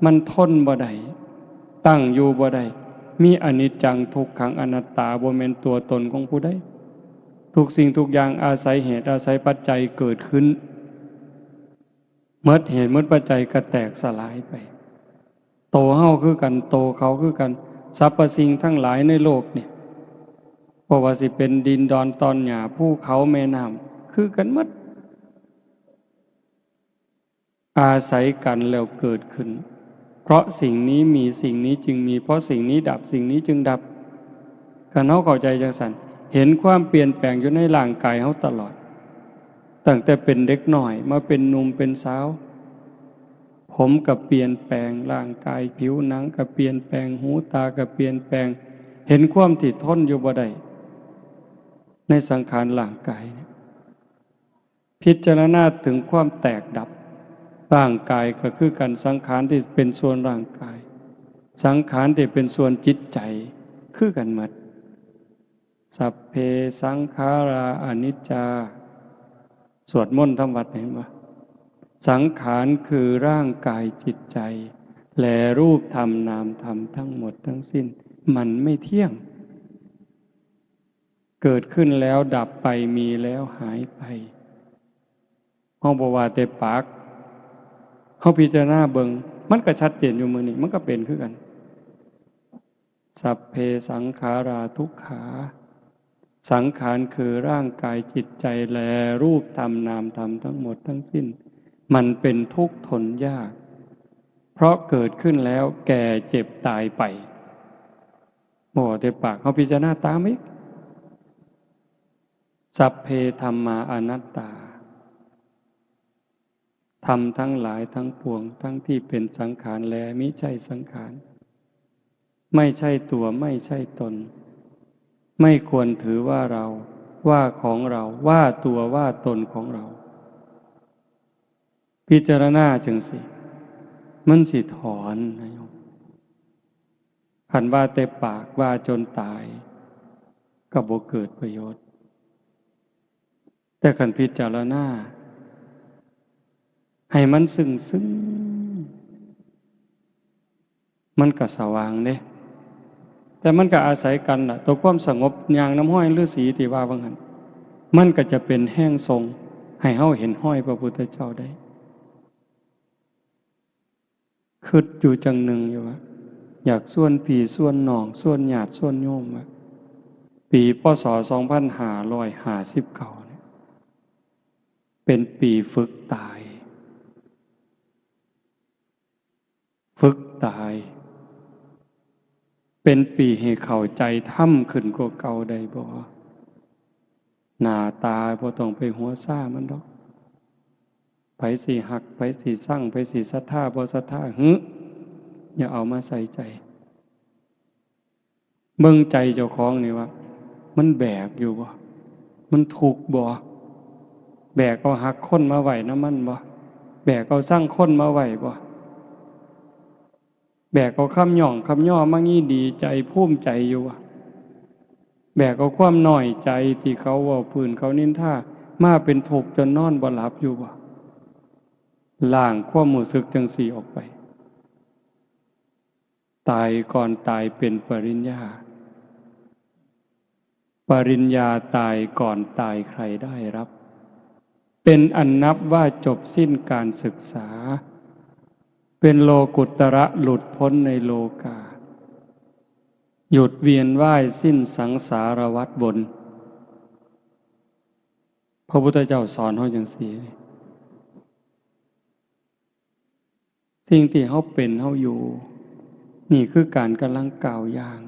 มันทนบ่ได้ตั้งอยู่บ่ได้มีอนิจจังทุกขังอนัตตาบ่แม่นตัวตนของผู้ใดทุกสิ่งทุกอย่างอาศัยเหตุอาศัยปัจจัยเกิดขึ้นเมื่อเหตุเมื่อปัจจัยก็แตกสลายไปโตเฮาคือกันโตเขาคือกันสรรพสิ่งทั้งหลายในโลกเนี่ยบ่ว่าสิเป็นดินดอนตอนหญ้าภูเขาแม่น้ำคือกันหมดอาศัยกันแล้วเกิดขึ้นเพราะสิ่งนี้มีสิ่งนี้จึงมีเพราะสิ่งนี้ดับสิ่งนี้จึงดับการเฮาเข้าใจจังซั่นเห็นความเปลี่ยนแปลงอยู่ในร่างกายเฮาตลอดตั้งแต่เป็นเด็กน้อยมาเป็นหนุ่มเป็นสาวผมก็เปลี่ยนแปลงร่างกายผิวหนังก็เปลี่ยนแปลงหูตาก็เปลี่ยนแปลงเห็นความที่ทนอยู่บ่ได้ในสังขารร่างกายพิจารณาถึงความแตกดับร่างกายก็คือการสังขารที่เป็นส่วนร่างกายสังขารที่เป็นส่วนจิตใจคือกันหมดสัพเพสังขาราอนิจจาสวดมนต์ทำวัดเห็นปะสังขารคือร่างกายจิตใจและรูปธรรมนามธรรมทั้งหมดทั้งสิ้นมันไม่เที่ยงเกิดขึ้นแล้วดับไปมีแล้วหายไปเฮาบ่ว่าแต่ปากเฮาพิจารณาเบิ่งมันก็ชัดเจนอยู่มื้อนี้มันก็เป็นคือกันสัพเพสังขาราทุกขาสังขารคือร่างกายจิตใจและรูปธรรมนามธรรมทั้งหมดทั้งสิ้นมันเป็นทุกข์ทนยากเพราะเกิดขึ้นแล้วแก่เจ็บตายไปบ่แต่ปากเฮาพิจารณาตามอีกสัพเพธัมมาอนัตตาธรรมทั้งหลายทั้งปวงทั้งที่เป็นสังขารและมิใช่สังขารไม่ใช่ตัวไม่ใช่ตนไม่ควรถือว่าเรา ว่าของเราว่าตัวว่าตนของเราพิจารณาจังสิมันสิถอนนะโยมคันว่าแต่ปากว่าจนตายก็บ่เกิดประโยชน์แต่คันพิจารณาให้มันซึ้งมันก็สว่างเด้แต่มันก็อาศัยกันน่ะตัวความสงบอย่างน้ำห้อยฤาษีที่ว่าว่างั้นมันก็จะเป็นแห้งทรงให้เฮาเห็นห้อยพระพุทธเจ้าได้คิดอยู่จังหนึ่งอยู่ว่าอยากส่วนพี่ส่วนน้องส่วนญาติส่วนโยมว่าปีพ.ศ. 2559เนี่ยเป็นปีฝึกตายเป็นปีให้เข้าใจธรรมขึ้นกว่าเก่าได้บ่หน้าตาบ่ต้องไปหัวซ่ามันดอกไผสิหักไผสิสั่งไผสิศรัทธาบ่ศรัทธาอย่าเอามาใส่ใจเบิ่งใจเจ้าของนี่ว่ามันแบกอยู่บ่มันทุกข์บ่แบกเอาหักคนมาไว้นำมันบ่แบกเอาสร้างคนมาไว้บ่แบกเอาคำหย่องคำย่อมางี้ดีใจภูมิใจอยู่บ่แบกเอาความน้อยใจที่เขาเว้าพื้นเขานินทามาเป็นทุกข์จนนอนบ่หลับอยู่บ่ล้างความรู้สึกจังสี่ออกไปตายก่อนตายเป็นปริญญาตายก่อนตายใครได้รับเป็นอันนับว่าจบสิ้นการศึกษาเป็นโลกุตระหลุดพ้นในโลกาหยุดเวียนว่ายสิ้นสังสารวัฏบนพระพุทธเจ้าสอนเฮาจังซี่สิ่งที่เฮาเป็นเฮาอยู่นี่คือการกำลังก้าวย่าง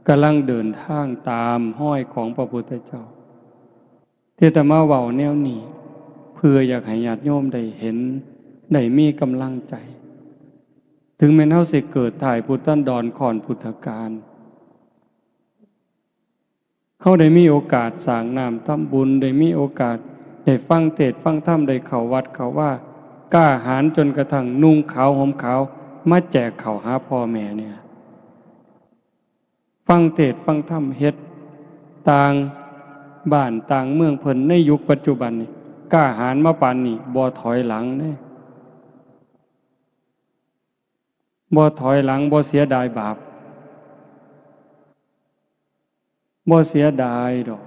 กำลังเดินทางตามห้อยของพระพุทธเจ้าที่จะมาเว้าแนวนี้เพื่ออยากให้ญาติโยมได้เห็นได้มีกำลังใจถึงแม้เฮาสิเกิดถ่ายพุทธันดรก่อนพุทธกาลเฮาได้มีโอกาสสร้างน้ำทำบุญได้มีโอกาสได้ฟังเทศน์ฟังธรรมได้เข้าวัดเข้าว่ากล้าหาญจนกระทั่งนุ่งขาวห่มขาวมาแจกข้าวหาพ่อแม่เนี่ยฟังเทศน์ฟังธรรมเฮ็ดต่างบ้านต่างเมืองเพิ่นในยุคปัจจุบันนี่กล้าหาญมาปานนี้บ่ถอยหลังเด้บ่ถอยหลังบ่เสียดายบาปบ่เสียดายดอก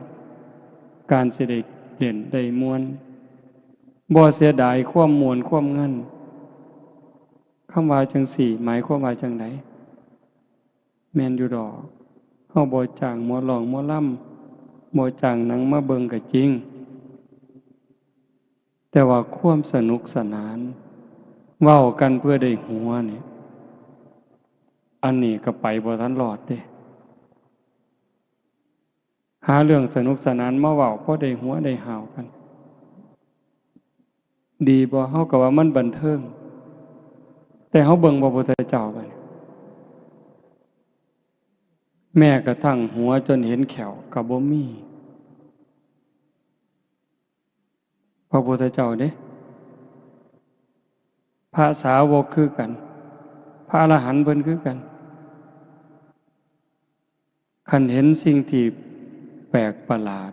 การสิได้เล่นได้ม่วนบ่เสียดายความม่วนความงันคำว่าจังสี่หมายความว่าจังไดแม่นอยู่ดอกเฮาบ่จ้างหมอร้องหมอลำบ่จ้างหนังมาเบิ่งก็จริงแต่ว่าความสนุกสนานเว้ากันเพื่อได้หัวนี่อันนี้ก็ไปบ่ทันรอดเด้หาเรื่องสนุกสนานมาเว้าพอได้หัวได้หาวกันดีบ่เฮาก็ว่ามันบันเทิงแต่เฮาเบิ่งพระพุทธเจ้าไปแม้กระทั่งหัวจนเห็นแขวก็บ่มีพระพุทธเจ้าเด้พระสาวกคือกันพระอรหันต์เพิ่นคือกันคันเห็นสิ่งที่แปลกประหลาด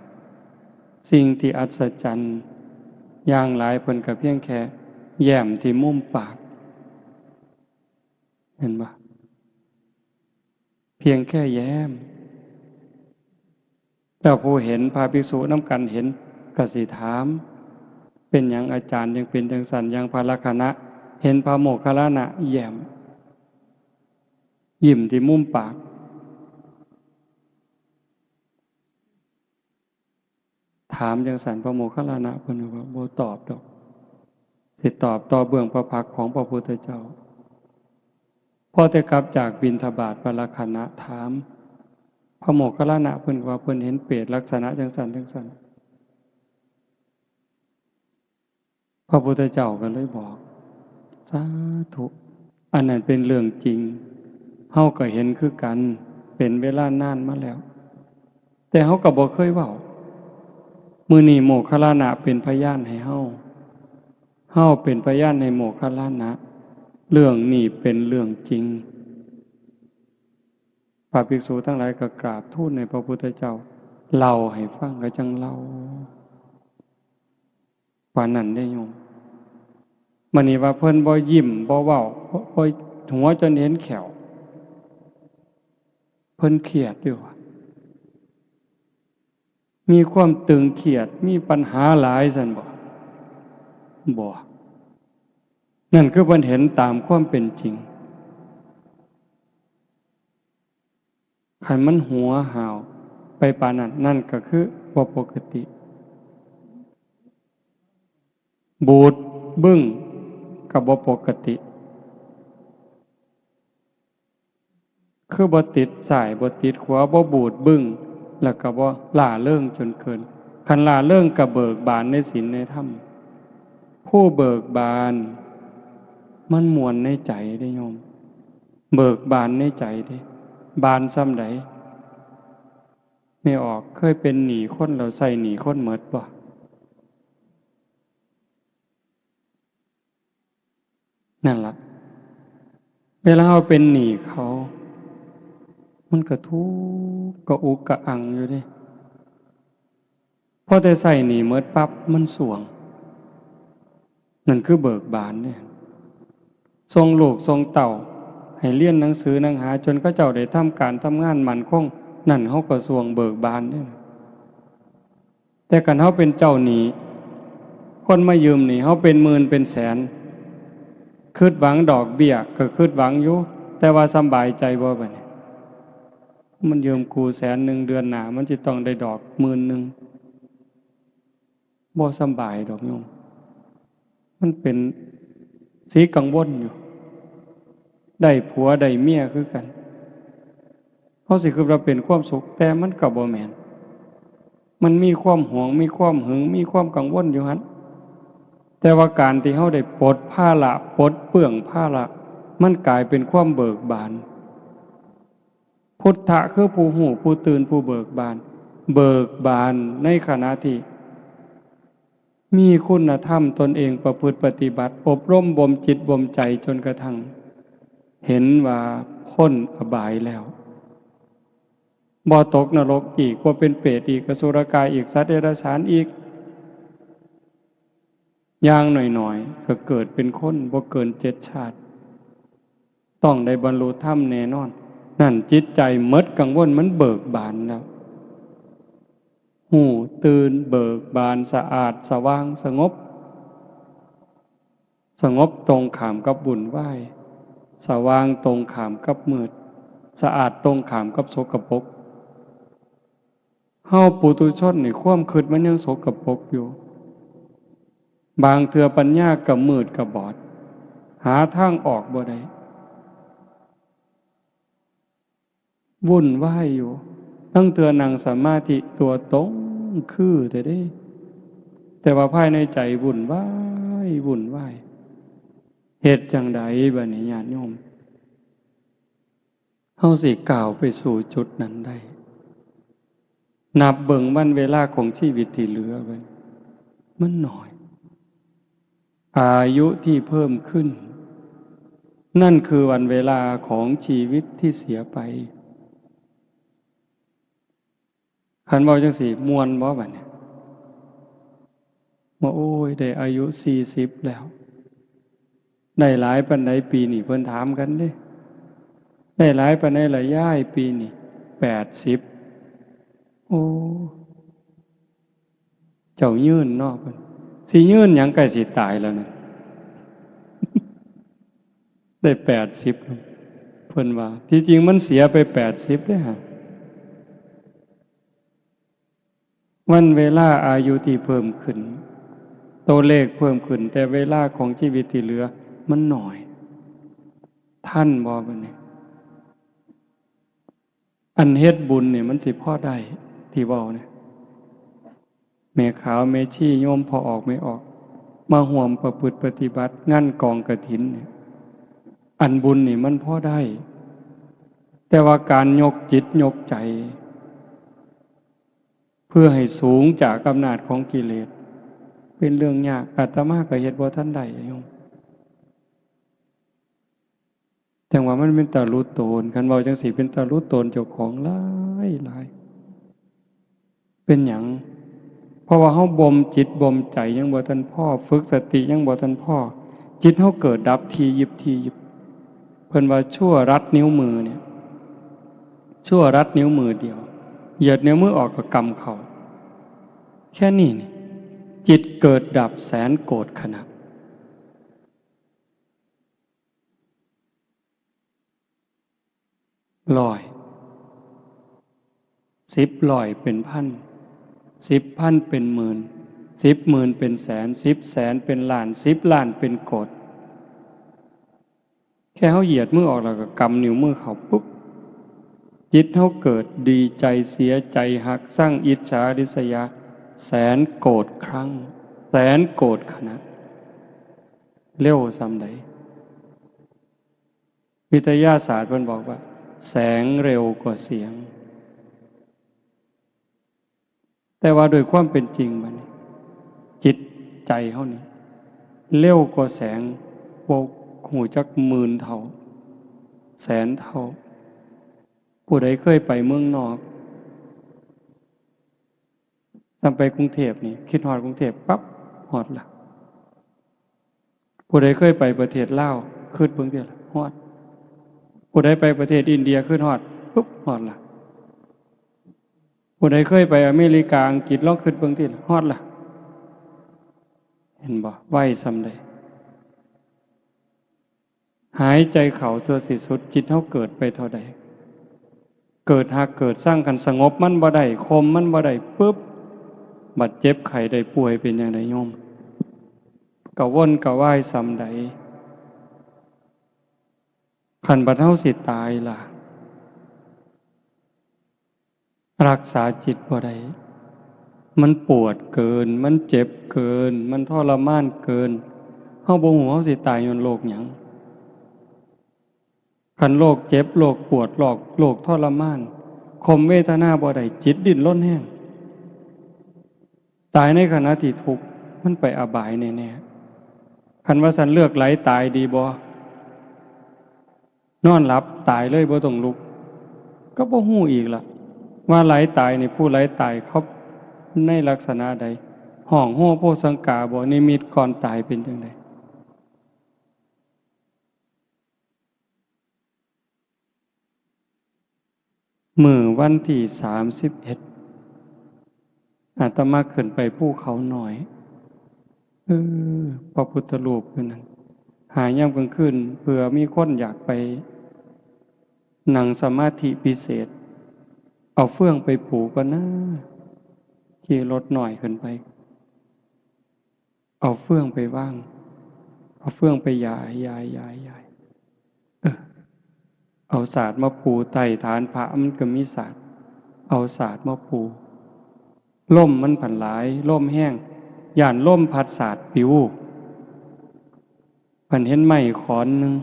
สิ่งที่อัศจรรย์อย่างหลายเพิ่นก็เพียงแค่แย้มที่มุมปากเห็นบ่เพียงแค่แย้มแต่ผู้เห็นพระภิกษุนำกันเห็นก็สิถามเป็นหยังอาจารย์ยังเป็นจังซั่นอย่างพระลักขณะเห็นพระโมคคัลลานะแย้มยิ้มที่มุมปากถามจังซั่นพระโมคคัลลานะเพิ่นว่าบ่ตอบดอกสิตอบต่อเบื้องพระพักตร์ของพระพุทธเจ้าพอแต่กลับจากบิณฑบาตพระลักขณะถามพระโมคคัลลานะเพิ่นว่าเพิ่นเห็นเปรตลักษณะจังซั่นจังซั่นพระพุทธเจ้าก็เลยบอกสาธุอันนั้นเป็นเรื่องจริงเฮาก็เห็นคือกันเป็นเวลานานมาแล้วแต่เฮาก็บ่เคยเว้า มื้อนี้โมคคัลลานะเป็นพยานให้เฮาเฮาเป็นพยานให้โมคคัลลานะเรื่องนี้เป็นเรื่องจริงพระภิกษุทั้งหลายก็กราบทูลในพระพุทธเจ้าเล่าให้ฟังก็จังเล่าว่านั้นได้โยมมื้อนี้ว่าเพิ่นบ่ยิ้มบ่เว้าบ่หัวจนเห็นแขวเพิ่นเครียดอยู่มีความตึงเครียดมีปัญหาหลายซั่นบ่นั่นคือเพิ่นเห็นตามความเป็นจริงคันมันหัวหาวไปปานนั้นนั่นก็คือบ่ปกติบูดบึ้งก็บ่ปกติคือบ่ติดสายบ่ติดขวาบ่บูดบึ้งแล้วก็บ่ล่าเริงจนเกินคันล่าเริงก็เบิกบานในศีลในธรรมผู้เบิกบานมันม่วนในใจได้โยมเบิกบานในใจเด้บานส่ำใดไม่ออกเคยเป็นหนี้คนแล้วใส่หนี้คนหมดบ่นั่นล่ะเวลาเราเป็นหนี้เขามันก็ทุกข์ก็อุกกะอังอยู่เด้พอแต่ใส่หนี้หมดปั๊บมันสวงนั่นคือเบิกบานเนี่ยทรงลูกทรงเต่าให้เรียนหนังสือหนังหาจนเขาเจ้าได้ทำการทำงานมั่นคงนั่นเฮาก็สวงเบิกบานเด้แต่คันเฮาเป็นเจ้าหนี้คนมายืมหนี้เฮาเป็นหมื่นเป็นแสนคิดหวังดอกเบี้ยก็คิดหวังอยู่แต่ว่าสำบายใจบ่บัดนี้มันยืมกู100,000เดือนหน้ามันสิต้องได้ดอก10,000บ่สำบายดอกโยมมันเป็นสีกังวลอยู่ได้ผัวได้เมียคือกันเขาสิคือเราเป็นความสุขแต่มันก็บ่แม่นมันมีความหวงมีความหึงมีความกังวลอยู่หั่นแต่ว่าการที่เฮาได้ปลดภาระปลดเปลื้องภาระมันกลายเป็นความเบิกบานพุทธะคือผู้หูผู้ตื่นผู้เบิกบานเบิกบานในขณะที่มีคุณธรรมตนเองประพฤติปฏิบัติอบรมบ่มจิตบ่มใจจนกระทั่งเห็นว่าพ้นอบายแล้วบ่ตกนรกอีกบ่เป็นเปรตอีกอสุรกายอีกสัตว์เดรัจฉานอีกอย่างหน่อยๆก็เกิดเป็นคนบ่เกิน7 ชาติต้องได้บรรลุธรรมแน่นอนนั่นจิตใจหมดกังวลมันเบิกบานแล้วหูตื่นเบิกบานสะอาดสว่างสงบตรงข้ามกับวุ่นวายสว่างตรงข้ามกับมืดสะอาดตรงข้ามกับสกปรกเฮาปุถุชนนี่ความคิดมันยังสกปรกอยู่บางเทื่อปัญญาก็มืดก็บอดหาทางออกบ่ได้วุ่นวายอยู่ตั้งเทื่อนั่งสมาธิตัวตรงคือแต่ว่าภายในใจวุ่นวายเหตุจังใดบัดนี้ญาติโยมเฮาสิก้าวไปสู่จุดนั้นได้นับเบิ่งวันเวลาของชีวิตที่เหลือไว้มันน้อยอายุที่เพิ่มขึ้นนั่นคือวันเวลาของชีวิตที่เสียไปคันเว้าจังซี่ม่วนบ่บัดนี้ว่าโอ้ยได้อายุ40แล้วได้หลายปานใดปีนี้เพิ่นถามกันเด้ได้หลายปานใดล่ะยายปีนี้80โอ้เจ้ายืนเนาะเพิ่นสิยืนหยังใกล้สิตายแล้วนั่นได้80เพิ่นว่าที่จริงมันเสียไป80เด้อฮะวันเวลาอายุที่เพิ่มขึ้นตัวเลขเพิ่มขึ้นแต่เวลาของชีวิตที่เหลือมันน้อยท่านบ่บัดนี้อันเฮ็ดบุญเนี่ยมันสิพอได้ที่เว้าเนี่ยแม่ขาวแม่ชีโยมพอออกไม่ออกมาร่วมประพฤติปฏิบัติงานกองกฐินเนี่ยอันบุญนี่มันพอได้แต่ว่าการยกจิตยกใจ เพื่อให้สูงจากอำนาจของกิเลสเป็นเรื่องยากอาตมาก็เฮ็ดบ่ทันได้โยมจังว่ามันเป็นตารู้ตนคันเว้าจังซี่เป็นตารู้ตนเจ้าของหลายหลายเป็นหยังเพราะว่าเฮาบ่มจิตบ่มใจยังบ่ทันพอฝึกสติยังบ่ทันพอจิตเฮาเกิดดับทียิบทียิบเพิ่นว่าชั่วรัดนิ้วมือเนี่ยชั่วรัดนิ้วมือเดียวเหยียดนิ้วมือออกก็กำเข้าแค่นี้นี่จิตเกิดดับแสนโกรธขณะร้อย10,000เป็นพัน10,000เป็นหมื่น10,000เป็นแสน10,000,000เป็นล้าน10,000,000เป็นโกรธแค่เขาเหยียดมือออกแล้วก็กำนิ้วมือเขาปุ๊บจิตเขาเกิดดีใจเสียใจหักสร้างอิจฉาริษยาแสนโกรธครั้งแสนโกรธขณะเร็วส่ำใดวิทยาศาสตร์เพิ่นบอกว่าแสงเร็วกว่าเสียงแต่ว่าโดยความเป็นจริงมันจิตใจเขานี่เร็วกว่าแสงโบกหูจักหมื่นเท่าแสนเท่าผู้ใดเคยไปเมืองนอกตามไปกรุงเทพนี่คิดฮอดกรุงเทพปั๊บฮอดละผู้ใดเคยไปประเทศลาวคิดเบิ่งเด้อล่ะฮอดผู้ใดไปประเทศอินเดียคิดฮอดปุ๊บฮอดละผู้ใดเคยไปอเมริกาอังกฤษลองคิดเบิ่งติฮอดละเห็นบ่ไวส่ำใดหายใจเข้าตัวสิสุดจิตเฮาเกิดไปเท่าใดเกิดหากเกิดสร้างกันสงบมันบ่ได้คมมันบ่ได้ปึ๊บบัดเจ็บไข้ได้ป่วยเป็นจังไดโยมกะวนกะวายส่ำใดคันบัดเฮาสิตายล่ะรักษาจิตบ่ได้มันปวดเกินมันเจ็บเกินมันทรมานเกินเฮาบ่ฮู้เฮาสิตายย้อนโรคหยังคันโรคเจ็บโรคปวดโรคทรมานข่มเวทนาบ่ได้จิตดิ้นรนแห้งตายในขณะที่ทุกข์มันไปอบายแน่ๆคันว่าสันเลือกไหลตายดีบ่นอนหลับตายเลยบ่ต้องลุกก็บ่ฮู้อีกล่ะว่าไหลตายนี่ผู้ไหลตายเขาในลักษณะใดห้องโหโพสังกาบ่นิมิตก่อนตายเป็นจังไดมื้อวันที่31อาตมาขึ้นไปภูเขาหน่อยพระพุทธรูปอยู่นั่นหายามกลางคืนเผื่อมีคนอยากไปนั่งสมาธิพิเศษเอาเฟื่องไปผูกก็นะขี่รถหน่อยขึ้นไปเอาเฟื่องไปว่างเอาเฟื่องไปยายเอาศาสตร์มาปูไต่ฐานพระมันก็มีศาสตร์เอาศาสตร์มาปูล่มมันผันหลายล่มแห้งย่านล่มพัดศาสตร์ปิวผันเห็นไม้ขอนหนึ่ง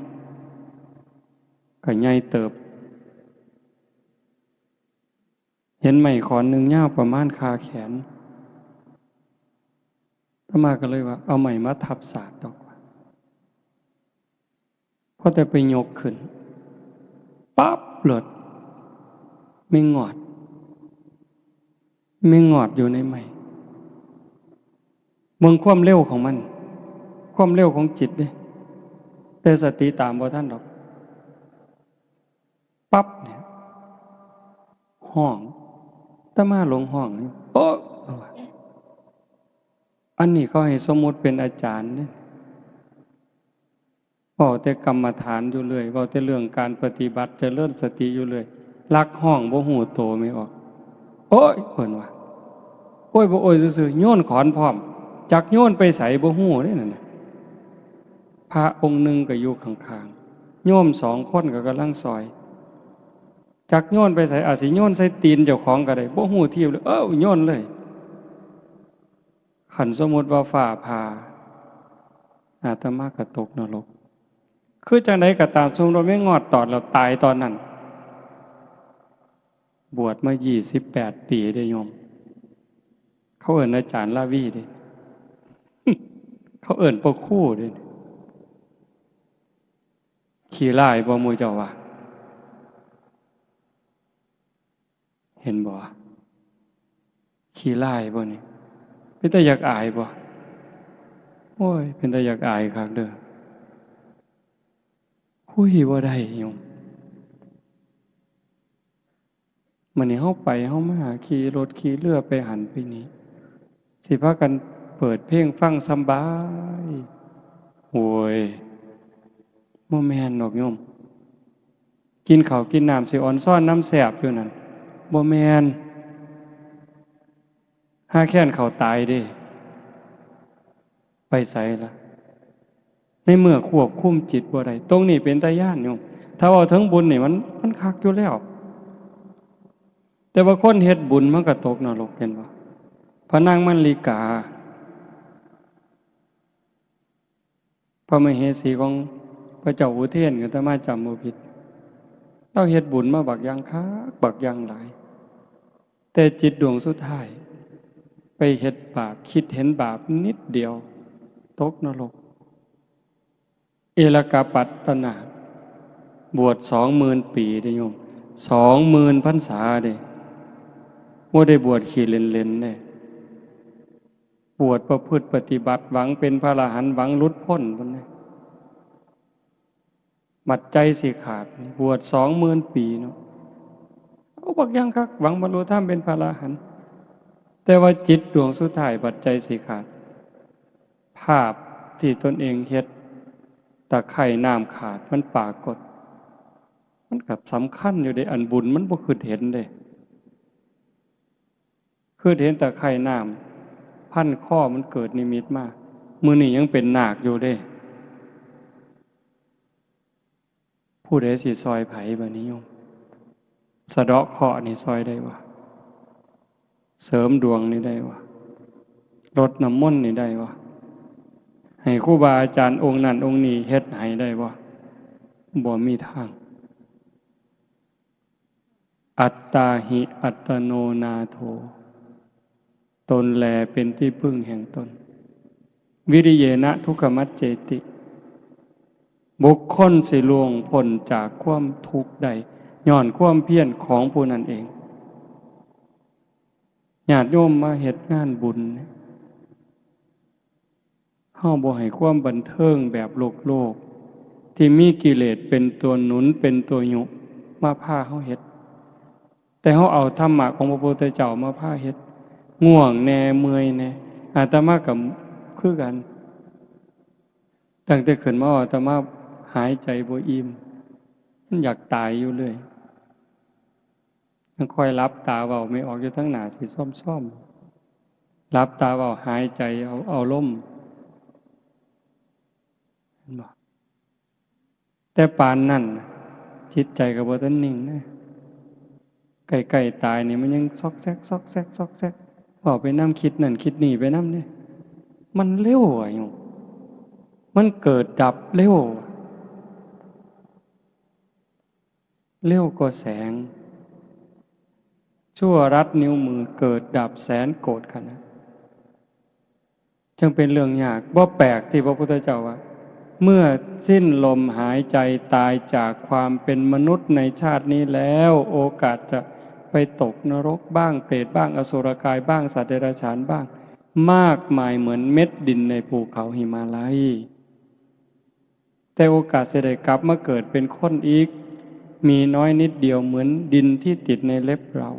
ก็ใหญ่เติบเห็นไม้ขอนหนึ่งยาวประมาณคาแขนอาตมาก็เลยว่าเอาไม้มาทับศาสตร์ดอกพอแต่ไปยกขึ้นปั๊บหลดไม่งอดอยู่ในไม้เมืองความเร็วของมันความเร็วของจิตเด้แต่สติตามบ่ทันดอกปั๊บเนี่ยห้องอาตมาลงห้องนี่โป๊ะอันนี้เขาให้สมมุติเป็นอาจารย์เนี่ยเว้าแต่กรรมฐานอยู่เรื่อยเว้าแต่เรื่องการปฏิบัติเจริญสติอยู่เรื่อยลักห้องบ่ฮู้โตไม่ออกโอ๊ยเพิ่นว่าโอ้ยบ่โอ้ยซื่อๆโยนขอนพร้อมจักโยนไปไสบ่ฮู้เด้นั่นน่ะพระองค์หนึ่งก็อยู่ข้างๆโยม2คนก็กำลังซอยจักโยนไปไสอาจสิโยนใส่ตีนเจ้าของก็ได้บ่ฮู้ทีเลยโยนเลยคันสมมุติว่าฟ้าผ่าอาตมาก็ตกนรกคือจังไดก็ตามสมมุติว่าไม่งอดตอดแล้วตายตอนนั้นบวชมา28 ปีได้โยม เขาเอิ้นอาจารย์ลาวีเด้ เขาเอิ้นพ่อครูเด้ขี้ร้ายบ่หมู่เจ้าว่าเห็นบ่ขี้ร้ายบ่นี่เป็นตาอยากอายบ่โอ้ยเป็นตาอยากอายคักเด้อคุยบ่ได้โยมมื้อนี้เฮาไปเฮามาขี่รถขี่เรือไปหันไปนี้สิพากันเปิดเพลงฟังสำบายโอ้ยบ่แม่นดอกโยมกินข้าวกินน้ำสิอ่อนซ้อนน้ำแซ่บอยู่นั่นบ่แม่นหาแค้นเขาตายเด้ไปไสล่ะในเมื่อควบคุมจิตบ่ได้ตรงนี้เป็นตาย้านโยมถ้าเว้าถึงบุญนี่มันคักอยู่แล้วแต่ว่าคนเฮ็ดบุญมันก็ตกนรกเห็นบ่พระนางมัลลิกาพระมเหสีของพระเจ้าอุเทนก็ถ้ามาจำบ่ผิดเราเฮ็ดบุญมาบักอย่างคักบักอย่างหลายแต่จิตดวงสุดท้ายไปเฮ็ดบาปคิดเห็นบาปนิดเดียวตกนรกเอลกาปัตตนาบวช20,000 ปีเด้โยม20,000 พรรษาเด้บ่ได้บวชขี้เล่นๆเด้บวชประพฤติปฏิบัติหวังเป็นพระอรหันต์หวังหลุดพ้นพุ่นเด้บัดใจสิขาดบวช20,000 ปีเนาะเอาบักอย่างคักหวังบรรลุธรรมเป็นพระอรหันต์แต่ว่าจิตดวงสุดท้ายบัดใจสิขาดภาพที่ตนเองเฮ็ดตะไคร่น้ำขาดมันปรากฏมันกับสำคัญอยู่ในอันบุญมันบ่คือเห็นเด้คือเห็นตะไคร่น้ำพันข้อมันเกิดนิมิตมามื้อนี้ยังเป็นนาคอยู่เด้ผู้ใดสิซอยไผบัดนี้โยมสะเดาะเคราะห์นี่ซอยได้บ่เสริมดวงนี่ได้บ่รดน้ำมนต์นี่ได้บ่ให้ครูบาอาจารย์องค์นั้นองค์นี้เฮ็ดให้ได้บ่มีทางอัตตาหิอัตโนนาโถตนแลเป็นที่พึ่งแห่งตนวิริเยนะทุกขมัจเจติบุคคลสิล่วงพ้นจากความทุกข์ได้ย้อนความเพียรของผู้นั้นเองญาติโยมมาเฮ็ดงานบุญเฮาบ่ให้ความบันเทิงแบบโลกที่มีกิเลสเป็นตัวหนุนเป็นตัวยุมาพาเฮาเฮ็ดแต่เฮาเอาธรรมะของพระพุทธเจ้ามาพาเฮ็ดง่วงแน่เมื่อยแน่อาตมาก็คือกันตั้งแต่ขึ้นมาอาตมาหายใจบ่อิ่มมันอยากตายอยู่เลยมันค่อยรับตาเว้าไม่ออกอยู่ทั้งหน้าสิซ่อมๆรับตาเว้าหายใจเอาลมเห็นบ่แต่ปานนั้นจิตใจก็บ่ทันนิ่งนะใกล้ๆตายนี่มันยังซอกแซกซอกแซกซอกแซกเว้าไปนำคิดนั่นคิดนี่ไปนำเด้มันเร็วอ่ะโยมมันเกิดดับเร็วกว่าแสงชั่วรัดนิ้วมือเกิดดับแสนโกรธขนาดจึงเป็นเรื่องยากบ่แปลกที่พระพุทธเจ้าว่าเมื่อสิ้นลมหายใจตายจากความเป็นมนุษย์ในชาตินี้แล้วโอกาสจะไปตกนรกบ้างเปรตบ้างอสุรกายบ้างสัตว์เดรัจฉานบ้างมากมายเหมือนเม็ดดินในภูเขาหิมาลัยแต่โอกาสจะได้กลับมาเกิดเป็นคนอีกมีน้อยนิดเดียวเหมือนดินที่ติดในเล็บเรา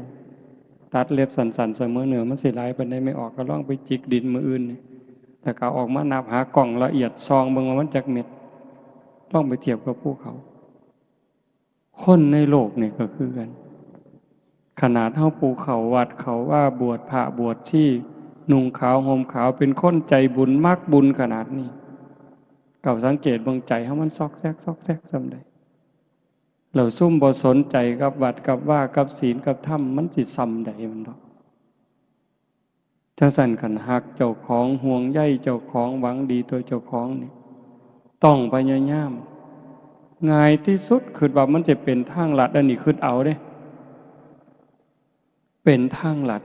ตัดเล็บสันๆเสมอเหนือมันสิหลายปานใดไม่ออกก็ลองไปจิกดินมื้ออื่นนี่แต่ก็ออกมานับหากล่องละเอียดซองเบิ่งว่ามันจักเม็ดต้องไปเทียบกับภูเขาคนในโลกนี่ก็คือกันขนาดเฮาปูเขาวัดเขาว่าบวชพระบวชชีนุ่งขาวห่มขาวเป็นคนใจบุญมักบุญขนาดนี้ก็สังเกตเบิ่งใจเฮามันซอกแซกซำใดเราซุ่มบ่สนใจกับวัดกับว่ากับศีลกับธรรมมันสิซ้ำใดมันดอกจังซั่นคันฮักเจ้าของห่วงใยเจ้าของหวังดีตัวเจ้าของนี่ต้องพยายามง่ายที่สุดคือว่ามันจะเป็นทางลัดอันนี้คือเอาเด้เป็นทางลัด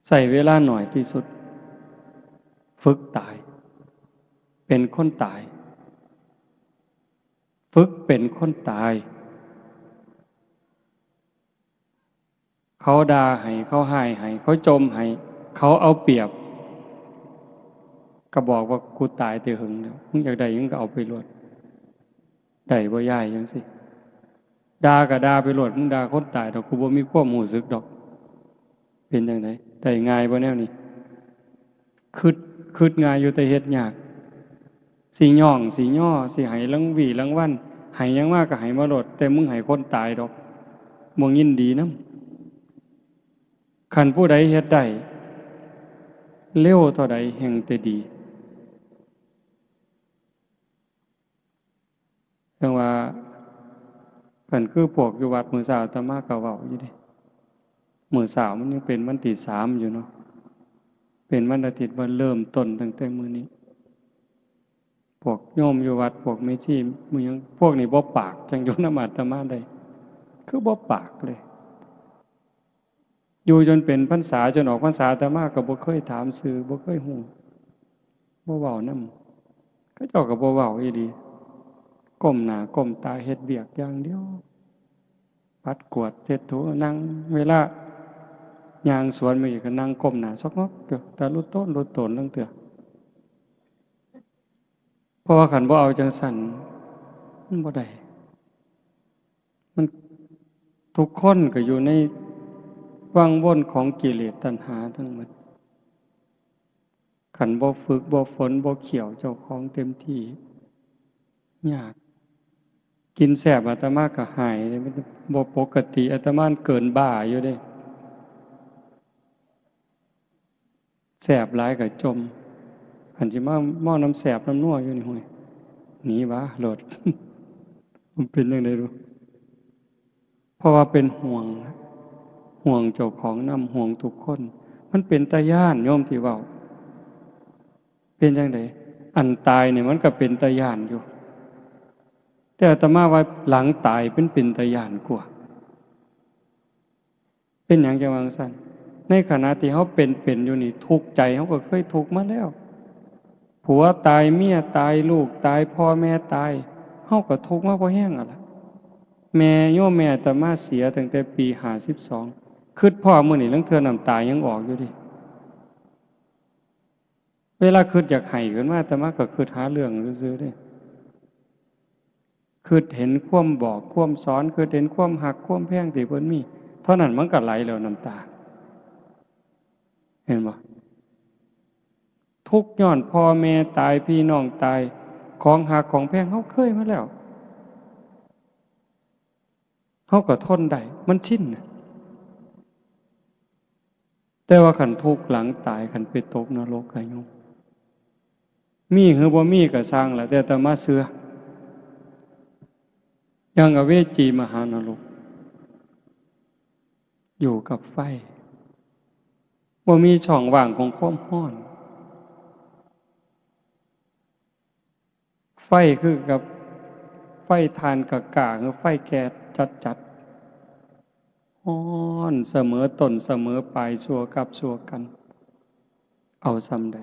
ใส่เวลาหน่อยที่สุดฝึกตายเป็นคนตายฝึกเป็นคนตายเขาด่าให้เขาให้ให้เขาจมให้เขาเอาเปรียบก็บอกว่ากูตายแต่หึงแล้วมึงอยากได้ยังก็เอาไปรวดได้บ่ย่ายจังสิด่าก็ด่าไปรวดมึงด่าคนตายดอกกูบ่มีความรู้สึกดอกเป็นจังไดได้ง่ายบ่แนวนี้คิดง่ายอยู่แต่เฮ็ดยากสิย่องสิย่อสิให้รางวีรางวัลให้หยังมากก็ให้มาโลดแต่มึงให้คนตายดอกบ่ยินดีนำคันผู้ใดเฮ็ดได้เร็วเท่าใดแห่งแต่ดีจังว่าคันคือพวกอยู่วัดมื้อเช้าอาตมาก็เว้าอยู่เด้มื้อเช้ามันยังเป็นวันที่3อยู่เนาะเป็นวันอาทิตย์วันเริ่มต้นตั้งแต่มื้อนี้พวกโยมอยู่วัดพวกแม่ชีมื้อยังพวกนี้บ่ปากจังอยู่นำอาตมาได้คือบ่ปากเลยอยู่จนเป็นพรรษาจนออกพรรษาอาตมาก็บ่เคยถามชื่อบ่เคยฮู้บ่เว้านำเขาเจ้าก็บ่เว้าอีหลีก้มหน้าก้มตาเฮ็ดเวียกอย่างเดียวปัดกวาดเช็ดถูนั่งเวลาย่างสวนมาอีกก็นั่งก้มหน้าซอกงอกเด้อแต่ลุต้นลุตนลังเตื้อเพราะว่าคันบ่เอาจังสั่นมันบ่ได้มันทุกคนก็อยู่ในวังวนของกิเลสตัณหาทั้งหมดคันบ่ฝึกบ่ฝนบ่เขี่ยวเจ้าของเต็มที่ยากกินแซ่บอาตมาก็หายมันบ่ปกติอาตมาเกินบ้าอยู่เด้แซ่บหลายก็จมอันสิมาหม้อน้ำแซ่บน้ำนัวอยู่นี่ห้วยหนีวะโลด มันเป็นจังได๋รู้เพราะว่าเป็นห่วงเจ้าของนำห่วงทุกคนมันเป็นตาย้านโยมที่เว้าเป็นจังได๋อันตายเนี่ยมันก็เป็นตาย้านอยู่แต่อาตมาว่าหลังตายเป็นตาย้านกว่าเป็นหยังจังว่าจังซั่นในขณะที่เฮาเป็นอยู่นี่ทุกข์ใจเฮาก็เคยทุกข์มาแล้วผัวตายเมียตายลูกตายพ่อแม่ตายเฮาก็ทุกข์มาบ่แห้งอ่ะล่ะแม่โยมแม่อาตมาเสียตั้งแต่ปี52คิดพ่อมื้อนี้ลังเทื่อน้ำตายังออกอยู่ดิเวลาคิดอยากให้ขึ้นมาอาตมาก็คิดหาเรื่องซื่อๆเด้คิดเห็นความบอกความสอนคิดเห็นความหักความแพงที่เพิ่นมีเท่านั้นมันก็ไหลแล้วน้ำตาเห็นบ่ทุกข์ย้อนพ่อแม่ตายพี่น้องตายของหักของแพงเฮาเคยมาแล้วเฮาก็ทนได้มันชินน่ะแต่ว่าคันทุกข์หลังตายคันไปตกนรกก็ยุ่งมีหรือบ่มีก็สร้างล่ะแต่อาตมาเชื่อยังอเวจีมหานรกอยู่กับไฟบ่มีช่องว่างของความร้อนไฟคือกับไฟทานกะกะคือไฟแก๊สจัดๆร้อนเสมอต้นเสมอปลายชั่วกับชั่วกันเอาซำใด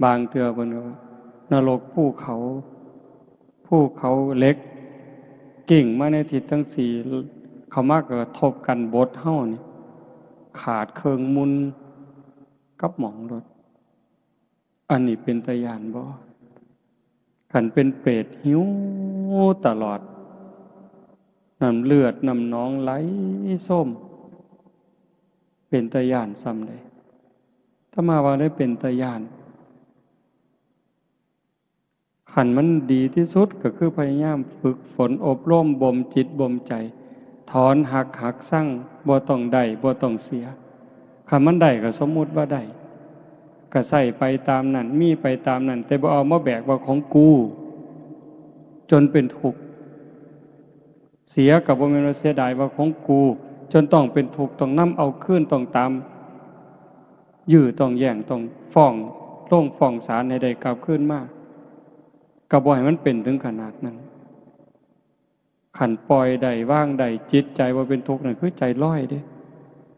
บางเทื่อเพิ่นก็นรกภูเขาเหล็กกิ่งมาในทิศทั้งสี่เขามากระทบกันบดเฮานี่ขาดเครื่องมุนกับหมองรถอันนี้เป็นตาย้านบ่คันเป็นเปรตหิวตลอดน้ำเลือดน้ำหนองไหลส้มเป็นตาย้านซ้ำใดถ้ามาว่าได้เป็นตาย้านขันมันดีที่สุดก็คือพยายามฝึกฝนอบรมบ่มจิตบ่มใจถอนหักสั่งบ่ต้องได้บ่ต้องเสียคันมันได้ก็สมมุติว่าได้ก็ใส่ไปตามนั้นมีไปตามนั้นแต่บ่เอามาแบกว่าของกูจนเป็นทุกข์เสียก็บ่แม่นว่าเสียดายว่าของกูจนต้องเป็นทุกข์ต้องนำเอาคืนต้องตามยื้อต้องแย่งต้องฟ้องลงฟ้องศาลให้ได้กลับคืนมาก็บ่ให้มันเป็นถึงขนาดนั้นขันปล่อยได้ว่างได้จิตใจว่าเป็นทุกข์นั่นคือใจลอยเด้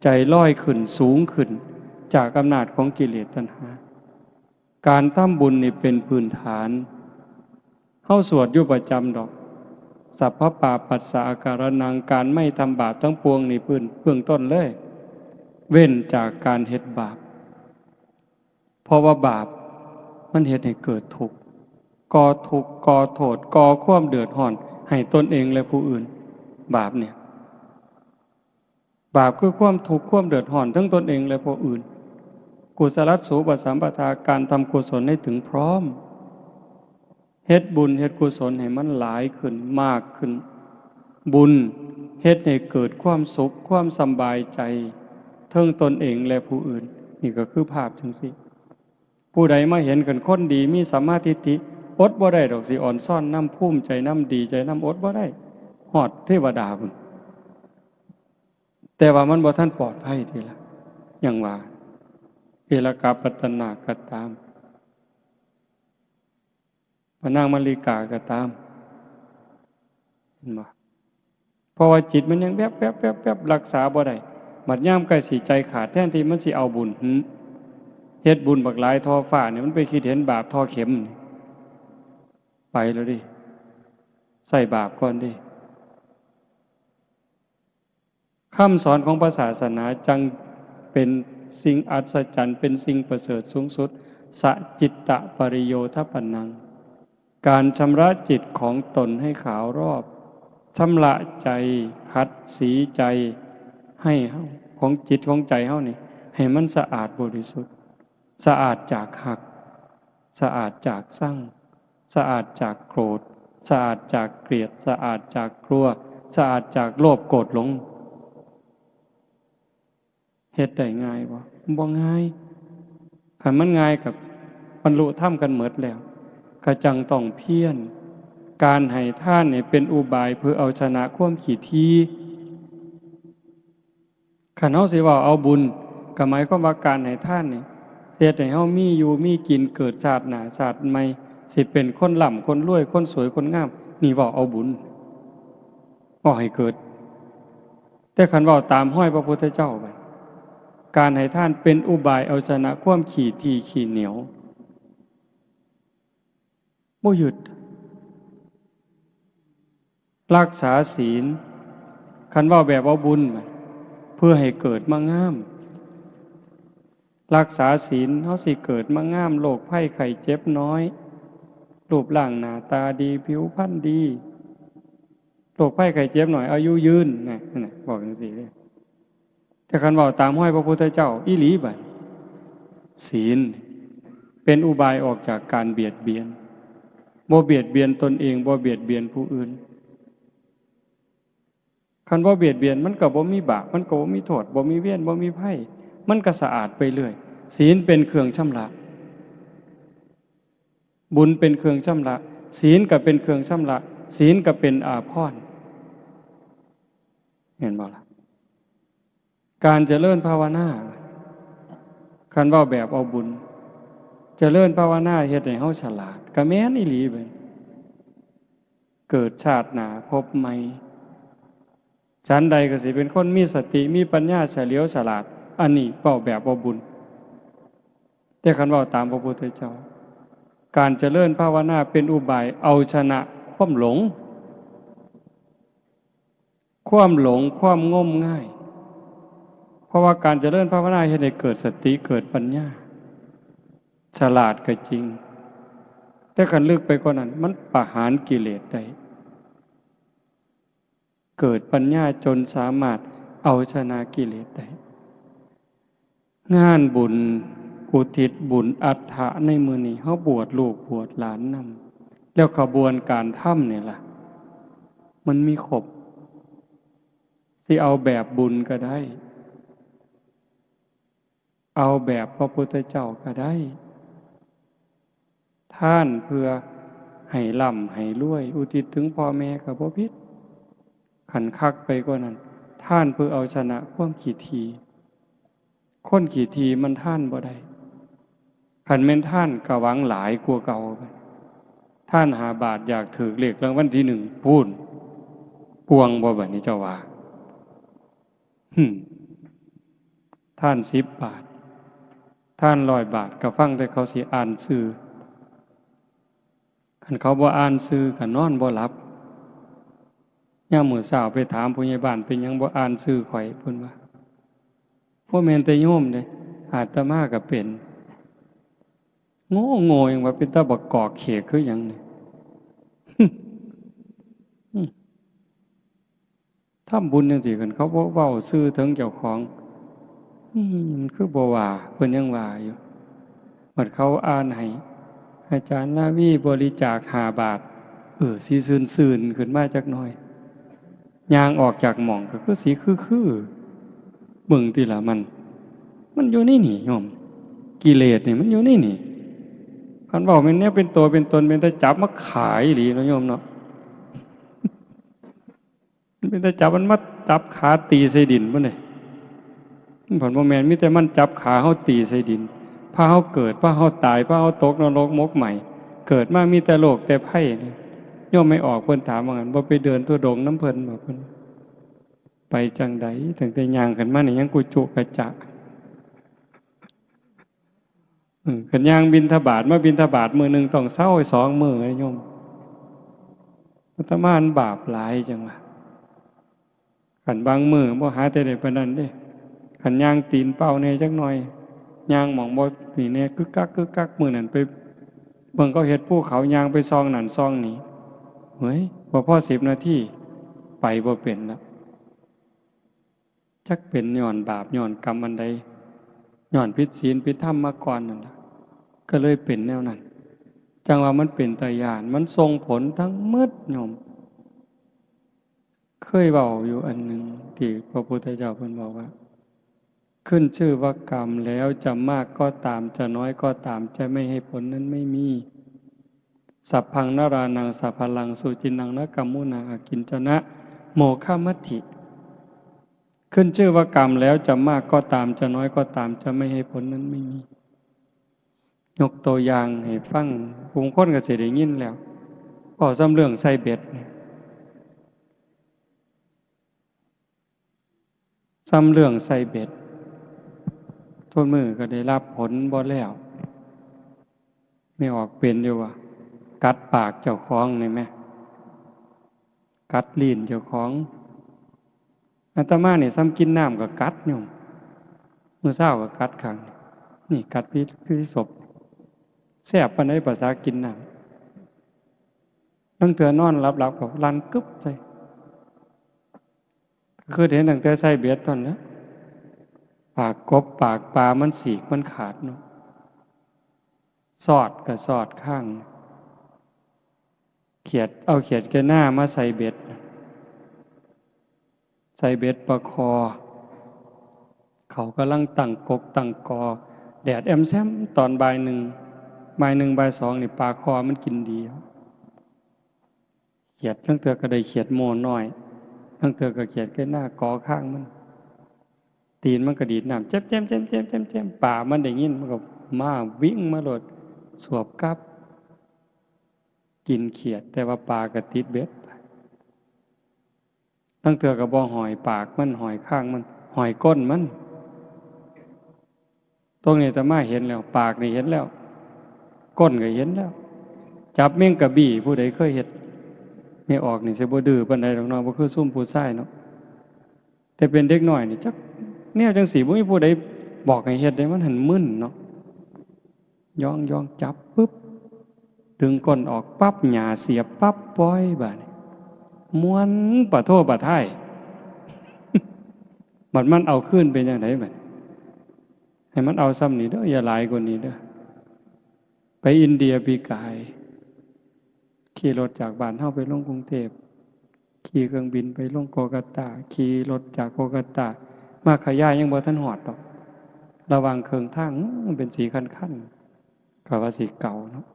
ใจลอยขึ้นสูงขึ้นจากอำนาจของกิเลสตัณหาการทำบุญนี่เป็นพื้นฐานเฮาสวดอยู่ประจำดอกสัพพปาปัสสะอาการนังการไม่ทำบาปทั้งปวงนี่พื้นเบื้องต้นเลยเว้นจากการเฮ็ดบาปเพราะว่าบาปมันเฮ็ดให้เกิดทุกข์ก่อทุกข์ก่อโทษก่อความเดือดร้อนให้ตนเองและผู้อื่นบาปเนี่ยบาปคือความทุกข์ความเดือดร้อนทั้งตนเองและผู้อื่นกุศลสูปสัมปทาการทำกุศลให้ถึงพร้อมเฮ็ดบุญเฮ็ดกุศลให้มันหลายขึ้นมากขึ้นบุญเฮ็ดให้เกิดความสุขความสบายใจทั้งตนเองและผู้อื่นนี่ก็คือภาพจังซี่ผู้ใดมาเห็นกันคนดีมีสัมมาทิฏฐิอดบ่ได้ดอกสิอ่อนซ่อนน้ำภูมิใจน้ำดีใจน้ำอดบ่ได้ฮอดเทวดาพุ่นแต่ว่ามันบ่ทันปลอดภัยทีละอย่างว่าเอลกาปัตตนาก็ตามพระนางมลิกาก็ตามเห็นบ่เพราะว่าจิตมันยังแวบๆรักษาบ่ได้บัดยามใกล้สิใจขาดแทนที่มันสิเอาบุญเฮ็ดบุญบักหลายทอฟ้าเนี่ยมันไปคิดเห็นบาปทอเข็มไปแล้วดิใส่บาปก่อนดิคำสอนของพระศาสนาจังเป็นสิ่งอัศจรรย์เป็นสิ่งประเสริฐสูงสุดสัจิตตปริโยทปันนังการชำระจิตของตนให้ขาวรอบชำระใจขัดสีใจให้ของจิตของใจเฮานี่ให้มันสะอาดบริสุทธิ์สะอาดจากหักสะอาดจากสั่งสะอาดจากโกรธสะอาดจากเกลียดสะอาดจากกลัวสะอาดจากโลภโกรธหลงเฮ็ดได้ง่ายบ่ง่ายคันมันง่ายกับบรรลุธรรมกันหมดแล้วก็จังต้องเพียรการให้ทานเนี่ยเป็นอุบายเพื่อเอาชนะความขี้ทีคันเฮาสิว่าเอาบุญก็หมายความว่าการให้ทานนี่เฮ็ดให้เฮามีอยู่มีกินเกิดชาติหน้าชาติใหม่สิเป็นคนร่ำคนรวยคนสวยคนงามนี่ว่าเอาบุญบ่ให้เกิดแต่คันว่าตามห้อยพระพุทธเจ้าไปการให้ทานเป็นอุบายเอาชนะความขี้ทีขี้เหนียวบ่หยุดรักษาศีลคันว่าแบบเอาบุญเพื่อให้เกิดมางามรักษาศีลเฮาสิเกิดมางามโรคภัยไข้เจ็บน้อยรูปร่างหน้าตาดีผิวพรรณดีโรคภัยไข้เจ็บหน่อยอายุยืนนั่นน่ะบอกจังซี่เลยแต่คันว่าตามห้อยพระพุทธเจ้าอีหลีบัดศีลเป็นอุบายออกจากการเบียดเบียนบ่เบียดเบียนตนเองบ่เบียดเบียนผู้อื่นคันบ่เบียดเบียนมันก็บ่มีบาปมันก็บ่มีโทษบ่มีเวรบ่มีภัยมันก็สะอาดไปเรื่อยศีลเป็นเครื่องชำระบุญเป็นเครื่องชำระศีลก็เป็นเครื่องชำระศีลก็เป็นอาภรณ์เห็นบ่ล่ะการเจริญภาวนาคันว่าแบบเอาบุญเจริญภาวนาเฮ็ดให้เฮาฉลาดก็แม่นอีหลีเบิดเกิดชาติหน้าพบใหม่ฉันใดก็สิเป็นคนมีสติมีปัญญาเฉลียวฉลาดอันนี้เว้าแบบเอาบุญแต่คันเว้าตามพระพุทธเจ้าการเจริญภาวนาเป็นอุบายเอาชนะความหลงความงมง่ายเพราะว่าการเจริญภาวนาเฮ็ดให้เกิดสติเกิดปัญญาฉลาดก็จริงแต่คันลึกไปกว่านั้นมันประหารกิเลสได้เกิดปัญญาจนสามารถเอาชนะกิเลสได้งานบุญอุทิศบุญอัฏฐะในมื้อนี้เฮาบวชลูกบวชหลานนำแล้วขบวนการทำนี่ล่ะมันมีครบสิเอาแบบบุญก็ได้เอาแบบพระพุทธเจ้าก็ได้ท่านเพื่อให้ร่ำให้รวยอุทิศถึงพ่อแม่ก็บ่ผิดขันคักไปกว่านั้นท่านเพื่อเอาชนะความขี้ทีคนขี้ทีมันท่านบ่ได้ขันแม่นท่านก็หวังหลายกว่าเก่าไปท่านหาบาทอยากถือเลขรางวัลที่1พูนปวงบ่บัดนี้เจ้าว่า ท่าน10 บาทท่าน100 บาทก็ฟังแต่เขาสิอ่านชื่อคันเขาบ่อ่านชื่อก็นอนบ่หลับยามมื้อเช้าไปถามผู้ใหญ่บ้านเป็นหยังบ่อ่านชื่อข่อยเพิ่นว่าบ่แม่นแต่โยมเด้อาตมาก็เป็นโง่โง่ยังว่าเป็นตาบักกอกเขกคือหยังนี่ ทำบุญจังซี่กันเขาบ่เว้าชื่อถึงเจ้าของมันคือบ่ว่าเพิ่นยังว่าอยู่บัดเขาอ่านให้อาจารย์นาวีบริจาค5 บาทสิซื่นๆขึ้นมาจักหน่อยย่างออกจากหม่องก็คือสิคือเบิ่งติล่ะมันอยู่ในนี่โยมกิเลสนี่มันอยู่ในนี่คันเว้าแม่นแนวเป็นตัวเป็นตนเป็นแต่จับมาขายอีหลีเนาะโยมเนาะมันเป็นแต่จับมันมาจับขาตีใส่ดินพุ่นนี่ผลบ่แม่นมีแต่มันจับขาเฮาตีใส่ดินพาเฮาเกิดพาเฮาตายพาเฮาตกนรกมกใหม่เกิดมามีแต่โลกแต่ไผ่นี่โยมไม่ออกเพิ่นถามว่างั้นบ่ไปเดินทุดงค์นำเพิ่นบ่เพิ่นไปจังได๋ตั้งแต่ย่างขึ้นมานี่ยังกุจุกระจะคันย่างบิณฑบาตมาบิณฑบาตมื้อนึงต้องเซา2 มื้อโยมอาตมาบาปหลายจังว่าคันบางมื้อบ่หาแต่ได้ปานนั้นเด้คันย่างตีนเป้าแน่จักหน่อยย่างหม่องบ่นี่แน่กึกกักมื้อนั้นไปเบิ่งเขาเฮ็ดภูเขาย่างไปซองนั่นซองนี้เฮ้ยบ่พอ10 นาทีไปบ่เป็นแล้วจักเป็นย้อนบาปย้อนกรรมอันใดย้อนผิดศีลผิดธรรมมาก่อนนั่นล่ะก็เลยเป็นแนวนั้นจังว่ามันเป็นตาย้านมันส่งผลทั้งหมดโยมเคยเว้าอยู่อันหนึ่งที่พระพุทธเจ้าเพิ่นบอกว่าขึ้นชื่อว่ากรรมแล้วจะมากก็ตามจะน้อยก็ตามจะไม่ให้ผลนั้นไม่มีสัพพังนรานังสัพพลังสุจินังนะกัมมุนาอากินจนะโมฆะมัตถิขึ้นชื่อว่ากรรมแล้วจะมากก็ตามจะน้อยก็ตามจะไม่ให้ผลนั้นไม่มียกตัวอย่างให้ฟังผู้คนก็สิได้ยินแล้วก็ซ้ำเรื่องใส่เบ็ดเนี่ยซ้ำเรื่องใส่เบ็ดทุกมือก็ได้รับผลบ่แล้วไม่ออกเป็นอยู่ว่ากัดปากเจ้าของนี่แม่กัดลิ้นเจ้าของอาตมาเนี่ยซ้ำกินน้ำก็กัดโยมมื้อเช้าก็กัดข้างนี่กัดพิศพแซ่บปานใดภาษากินน้ำตั้งแต่นอนหลับๆก็ลั่นกึบใส่คือเห็นตั้งแต่ใส่เบ็ดตอนนั้นปากกบปากปลามันสีกมันขาดเนาะสอดก็สอดข้างเขียดเอาเขียดแก่หน้ามาใส่เบ็ดประคอเขากำลังตั้งกกตั้งกอแดดแอมแซมตอนบ่าย 1บ่าย 2นี่ปลาคอมันกินดีเขียดทั้งเตือก็ได้เขียดโมน้อยทั้งเตือก็เขียดแก่หน้ากอข้างมันตีนมันก็ดีดน้ำแจ่มป่ามันได้ยินมันก็มาวิ่งมาโลดสวบกับกินเขียดแต่ว่าปลาก็ติดเบ็ดตั้งเตือก็บ่หอยปากมันหอยข้างมันหอยก้นมันตรงนี้อาตมาเห็นแล้วปากนี่เห็นแล้วก้นก็เห็นแล้วจับแมงกะบี้ผู้ใดเคยเฮ็ดไม่ออกนี่สิบ่ดื้อปานใดดอกเนาะบ่คือซุ่มผู้ชายเนาะแต่เป็นเด็กน้อยนี่จักแนวจังสี่บ่มีผู้ใดบอกให้เฮ็ดได้มันหันมึนเนาะย่องจับปึ๊บดึงก้นออกปั๊บหญ้าเสียบปั๊บปล่อยบาดนี้ม้วนปะโทปะท้าย บัดมันเอาคืนเป็นจังได๋บัดให้มันเอาซ้ำนี่เด้ออย่าหลายกว่านี้เด้อไปอินเดียปีกายขี่รถจากบ้านเฮาไปลงกรุงเทพขี่เครื่องบินไปลงโกกัตตาขี่รถจากโกกัตตามาขยายยังบ่ทันฮอดดอกระหว่างเครื่องทางมันเป็นสีคันๆก็ว่าสีเก่าเนาะ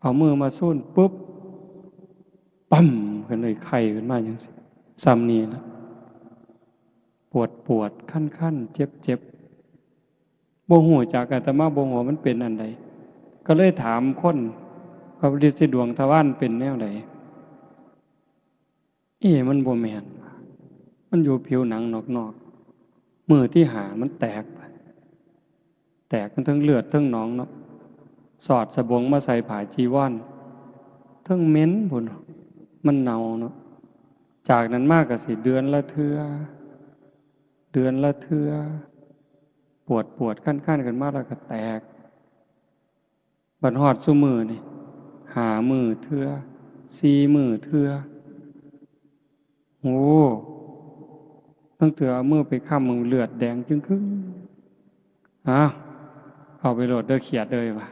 เอามือมาซูนปุ๊บปั๊มขึ้นเลยไข้ขึ้นมาจังซี่ซ้ำนี่ล่ะปวดคันๆเจ็บบ่ฮู้จักอาตมาบ่ฮู้ว่ามันเป็นอันใดก็เลยถามคนพระฤทธิ์ดวงทวารเป็นแนวใดมันบ่แม่นมันอยู่ผิวหนังนอก มือที่หามันแตกมันทั้งเลือดทั้งหนองเนาะสอดสบงมาใส่ผ้าจีวรทั้งเหม็นพุ่นมันเน่าเนาะจากนั้นมากก็สิเดือนละเทื่อปวดขั้นกันมากแล้วก็แตกบัดฮอดซุมือนี่หามือเทื่อ4มือเทื่อโอ้ตั้งแต่เอามือไปค้ำมือเลือดแดงจึงครึ่งเอาไปโหลดเด้อเขียดเลยว่ะ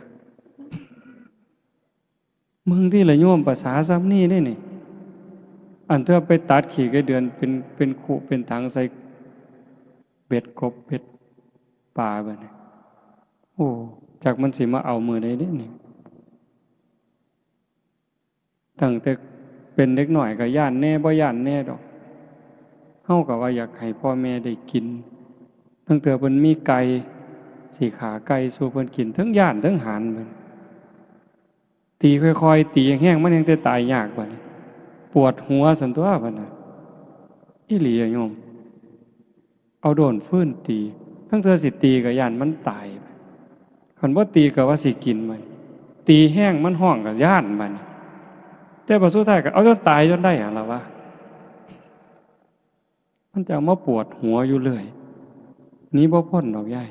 มึงที่ละโยมภาษาซ้ำนี่ได้นี่อันเธอไปตัดขี่ไก่เดือนเป็นขู่เป็นถังใส่เบ็ดกบเบ็ดปลาแบบนี้โอ้จากมันสิมาเอามือได้เด้นี่ตั้งแต่เป็นเด็กหน่อยก็ย่านแน่บ่ย่านแน่ดอกเฮาก็ว่าอยากให้พ่อแม่ได้กินตั้งแต่เพิ่นมีไก่สิขาไก่สู่เพิ่นกินทั้งย่านทั้งหานเพิ่นตีค่อยๆตีแห้งๆมันยังจะตายยากบัดนี้ปวดหัวสันตัวบัดน่ะอีหลีอะโยมเอาโดนฟื้นตีทั้งเธอสิตีก็ย่านมันตายคันบ่ตีก็ว่าสิกินมันตีแห้งมันห้องก็ย่านมันแต่พอสุดท้ายก็เอาจนตายจนได้หั่นล่ะวะมันจะมาปวดหัวอยู่เลยนี้บ่พ้นดอกยาย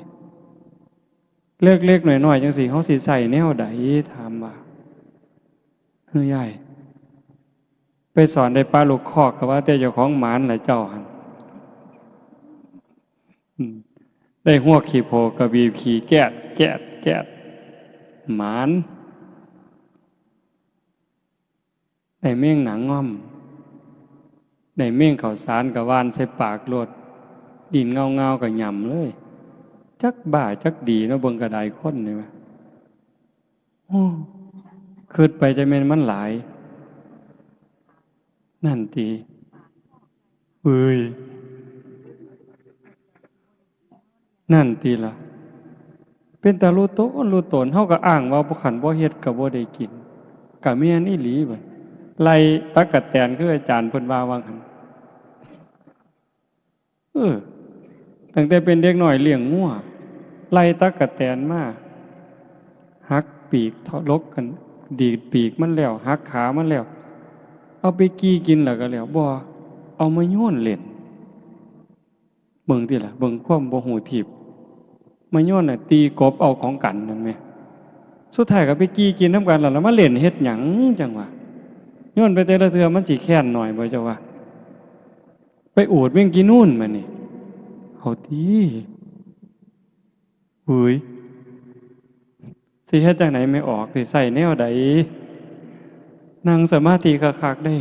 เล็กๆหน่อยๆจังสิเฮาสิใส่แนวใดถามว่าเฮ้ยยายไปสอนได้ปลาลูกคอกก็ว่าแต่เจ้าของหมานแหละเจ้าหั่นได้หัวขี้โพกระบีบขี้แกะหมานได้เมี่ยงหนังง่อมได้เมี่ยงข้าวสารกับวานใส่ปากโลดดินเงากับหย่ำเลยจักบ้าจักดีเนาะเบิ่งกระไดคนนี่วะโอ้คิดไปจะแม่นมันหลายนั่นติเอ้ยนั่นติล่ะเป็นตารู้ตนเฮาก็อ้างว่าบ่ขันบ่เฮ็ดก็บ่ได้กินก็แม่นอีหลีบัดไล่ตั๊กแตนคืออาจารย์เพิ่นว่าว่าหั่นตั้งแต่เป็นเด็กน้อยเลี้ยงงัวไล่ตั๊กแตนมาหักปีกทะลกกันดีดปีกมันแล้วหักขามันแล้วเอาไปกี้กินแล้วก็แล้วบ่เอามาโยนเล่นเบิ่งติล่ะเบิ่งความบ่ฮู้ทิพย์มาโยนน่ะตีกบเอาของกันนั่นแหมสุดท้ายก็ไปกี้กินนำกันแล้วมาเล่นเฮ็ดหยังจังวะโยนไปแต่ละเทื่อมันสิแค้นหน่อยบ่เจ้าว่าไปอูดแม่งกินนู่นมานี่เอาติเฮ้ยสิเฮ็ดจังไหนไม่ออกสิใส่แนวใดนั่งสมาธิคักๆได้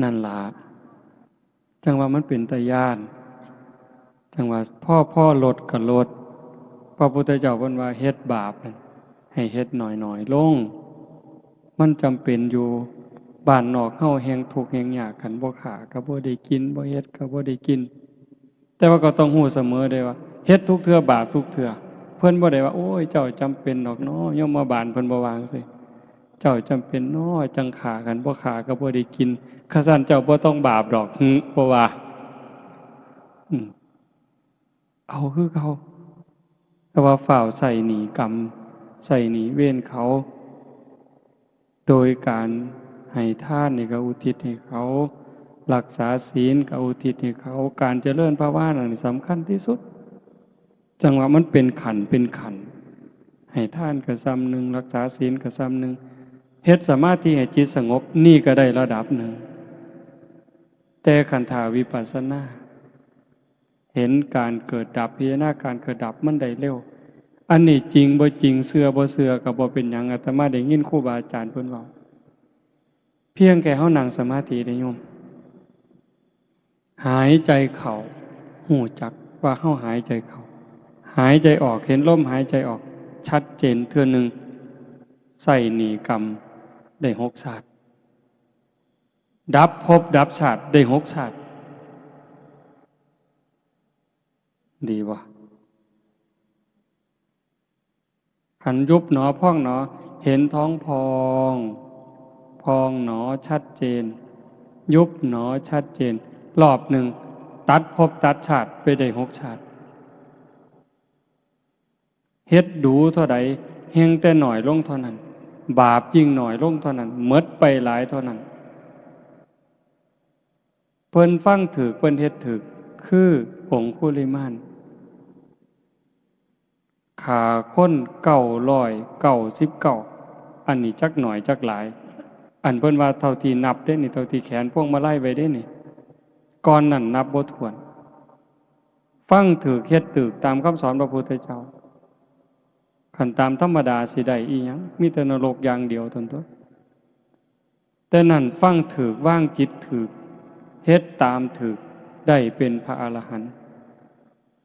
นั่นล่ะจังว่ามันเป็นตาย่านจังว่าพ่อลดก็ลดพระพุทธเจ้าเพิ่นว่าเฮ็ดบาปให้เฮ็ดหน่อยๆลงมันจำเป็นอยู่บ้านนอกเฮาแฮงทุกข์แฮงยากกันบ่ขาก็บ่ได้กินบ่เฮ็ดก็บ่ได้กินแต่ว่าก็ต้องรู้เสมอได้ว่าเฮ็ดทุกเทื่อบาปทุกเทื่อเพิ่นบ่ได้ว่าโอ้ยเจ้าจำเป็นดอกเนาะยมบาลเพิ่นบ่วางซิเจ้าจำเป็นเนาะจังขากันบ่ขาก็บ่ได้กินข้าซั่นเจ้าบ่ต้องบาปดอกบ่ว่าเอาคือเขาแต่ว่าฝ่าวใส่หนีกรรมใส่หนีเวรเขาโดยการให้ทานนี่ก็อุทิศให้เขารักษาศีลก็อุทิศให้เขาการเจริญภาวนานี่สำคัญที่สุดจังว่ามันเป็นขันให้ทานก็ซ้ำหนึ่งรักษาศีลก็ซ้ำหนึ่งเฮ็ดสมาธิให้จิตสงบนี่ก็ได้ระดับหนึ่งแต่ขันธาวิปัสสนาเห็นการเกิดดับพิจารณาการเกิดดับมันได้เร็วอันนี้จริงบ่จริงเชื่อบ่เชื่อก็บ่เป็นหยังอาตมาได้ยินครูบาอาจารย์เพิ่นเว้าเพียงแค่เฮานั่งสมาธิได้โยมหายใจเข้าหูจักว่าเฮาหายใจเข้าหายใจออกเห็นลมหายใจออกชัดเจนเทื่อนึงใส่หนีกรรมได้6ชาติดับภพดับชาติได้6ชาติดีบ่ขันยุบหนอพองหนอเห็นท้องพองหนอชัดเจนยุบหนอชัดเจน รอบหนึ่งตัดภพตัดชาติไปได้6 ชาติเฮ็ดดูเท่าใดเฮงแต่หน่อยลงเท่านั้นบาปยิ่งหน่อยลงเท่านั้นหมดไปหลายเท่านั้นเพิ่นฟังถูกเพิ่นเฮ็ดถูกคือองคุลิมานฆ่าคน999อันนี้จักหน่อยจักหลายอันเพิ่นว่าเท่าที่นับได้นี่เท่าที่แขนพวงมาลัยไว้ได้นี่ก่อนนั้นนับบ่ถ้วนฟังถูกเฮ็ดถูกตามคำสอนพระพุทธเจ้าคันตามธรรมดาสิได้อีหยังมีแต่นรกอย่างเดียวเท่านั้นตัวแต่นั่นฟังถูกวางจิตถูกเฮ็ดตามถูกได้เป็นพระอรหันต์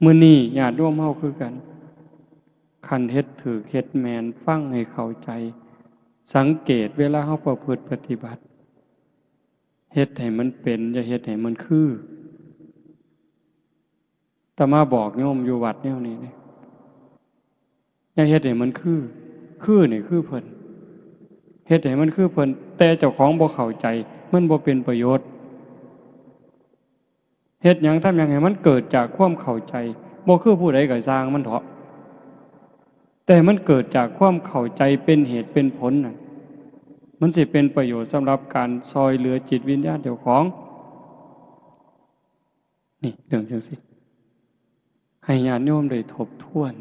มื้อนี้ญาติโยมเฮาคือกันคันเฮ็ดถูกเฮ็ดแม่นฟังให้เข้าใจสังเกตเวลาเฮาประพฤติปฏิบัติเฮ็ดให้มันเป็นอย่าเฮ็ดให้มันคืออาตมาบอกโยมอยู่วัดแนวนี้นี่อย่าเฮ็ดให้มันคือนี่คือเพิ่นเฮ็ดให้มันคือเพิ่นแต่เจ้าของบ่เข้าใจมันบ่เป็นประโยชน์เฮ็ดหยังทำหยังให้มันเกิดจากความเข้าใจบ่คือผู้ใดก็สร้างมันเถาะแต่มันเกิดจากความเข้าใจเป็นเหตุเป็นผลน่ะมันสิเป็นประโยชน์สำหรับการซอยเหลือจิตวิญญาณเจ้าของนี่เรื่องจังซี่ให้ญาติโยมได้ทบทวน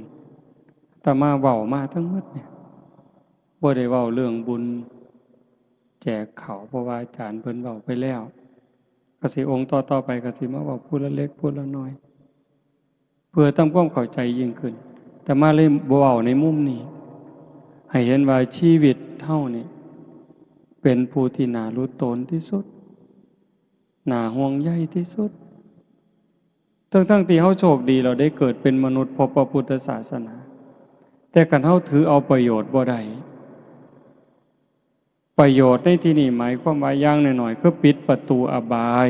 แต่มาเว้ามาทั้งหมดเนี่ยบ่ได้เว้าเรื่องบุญแจกข้าวเพราะว่าอาจารย์เพิ่นเว้าไปแล้วก็สิองค์ต่อๆไปก็สิมาเว้าผู้ละเล็กผู้ละน้อยเพื่อทำความเข้าใจยิ่งขึ้นแต่มาเลยบ่เว้าในมุมนี้ให้เห็นว่าชีวิตเฮานี่เป็นผู้ที่น่ารู้ตนที่สุดน่าห่วงใยที่สุดทั้งที่เฮาโชคดีเราได้เกิดเป็นมนุษย์พบพระพุทธศาสนาแต่คันเฮาถือเอาประโยชน์บ่ได้ประโยชน์ในที่นี้หมายความว่าอย่างน้อยๆคือปิดประตูอบาย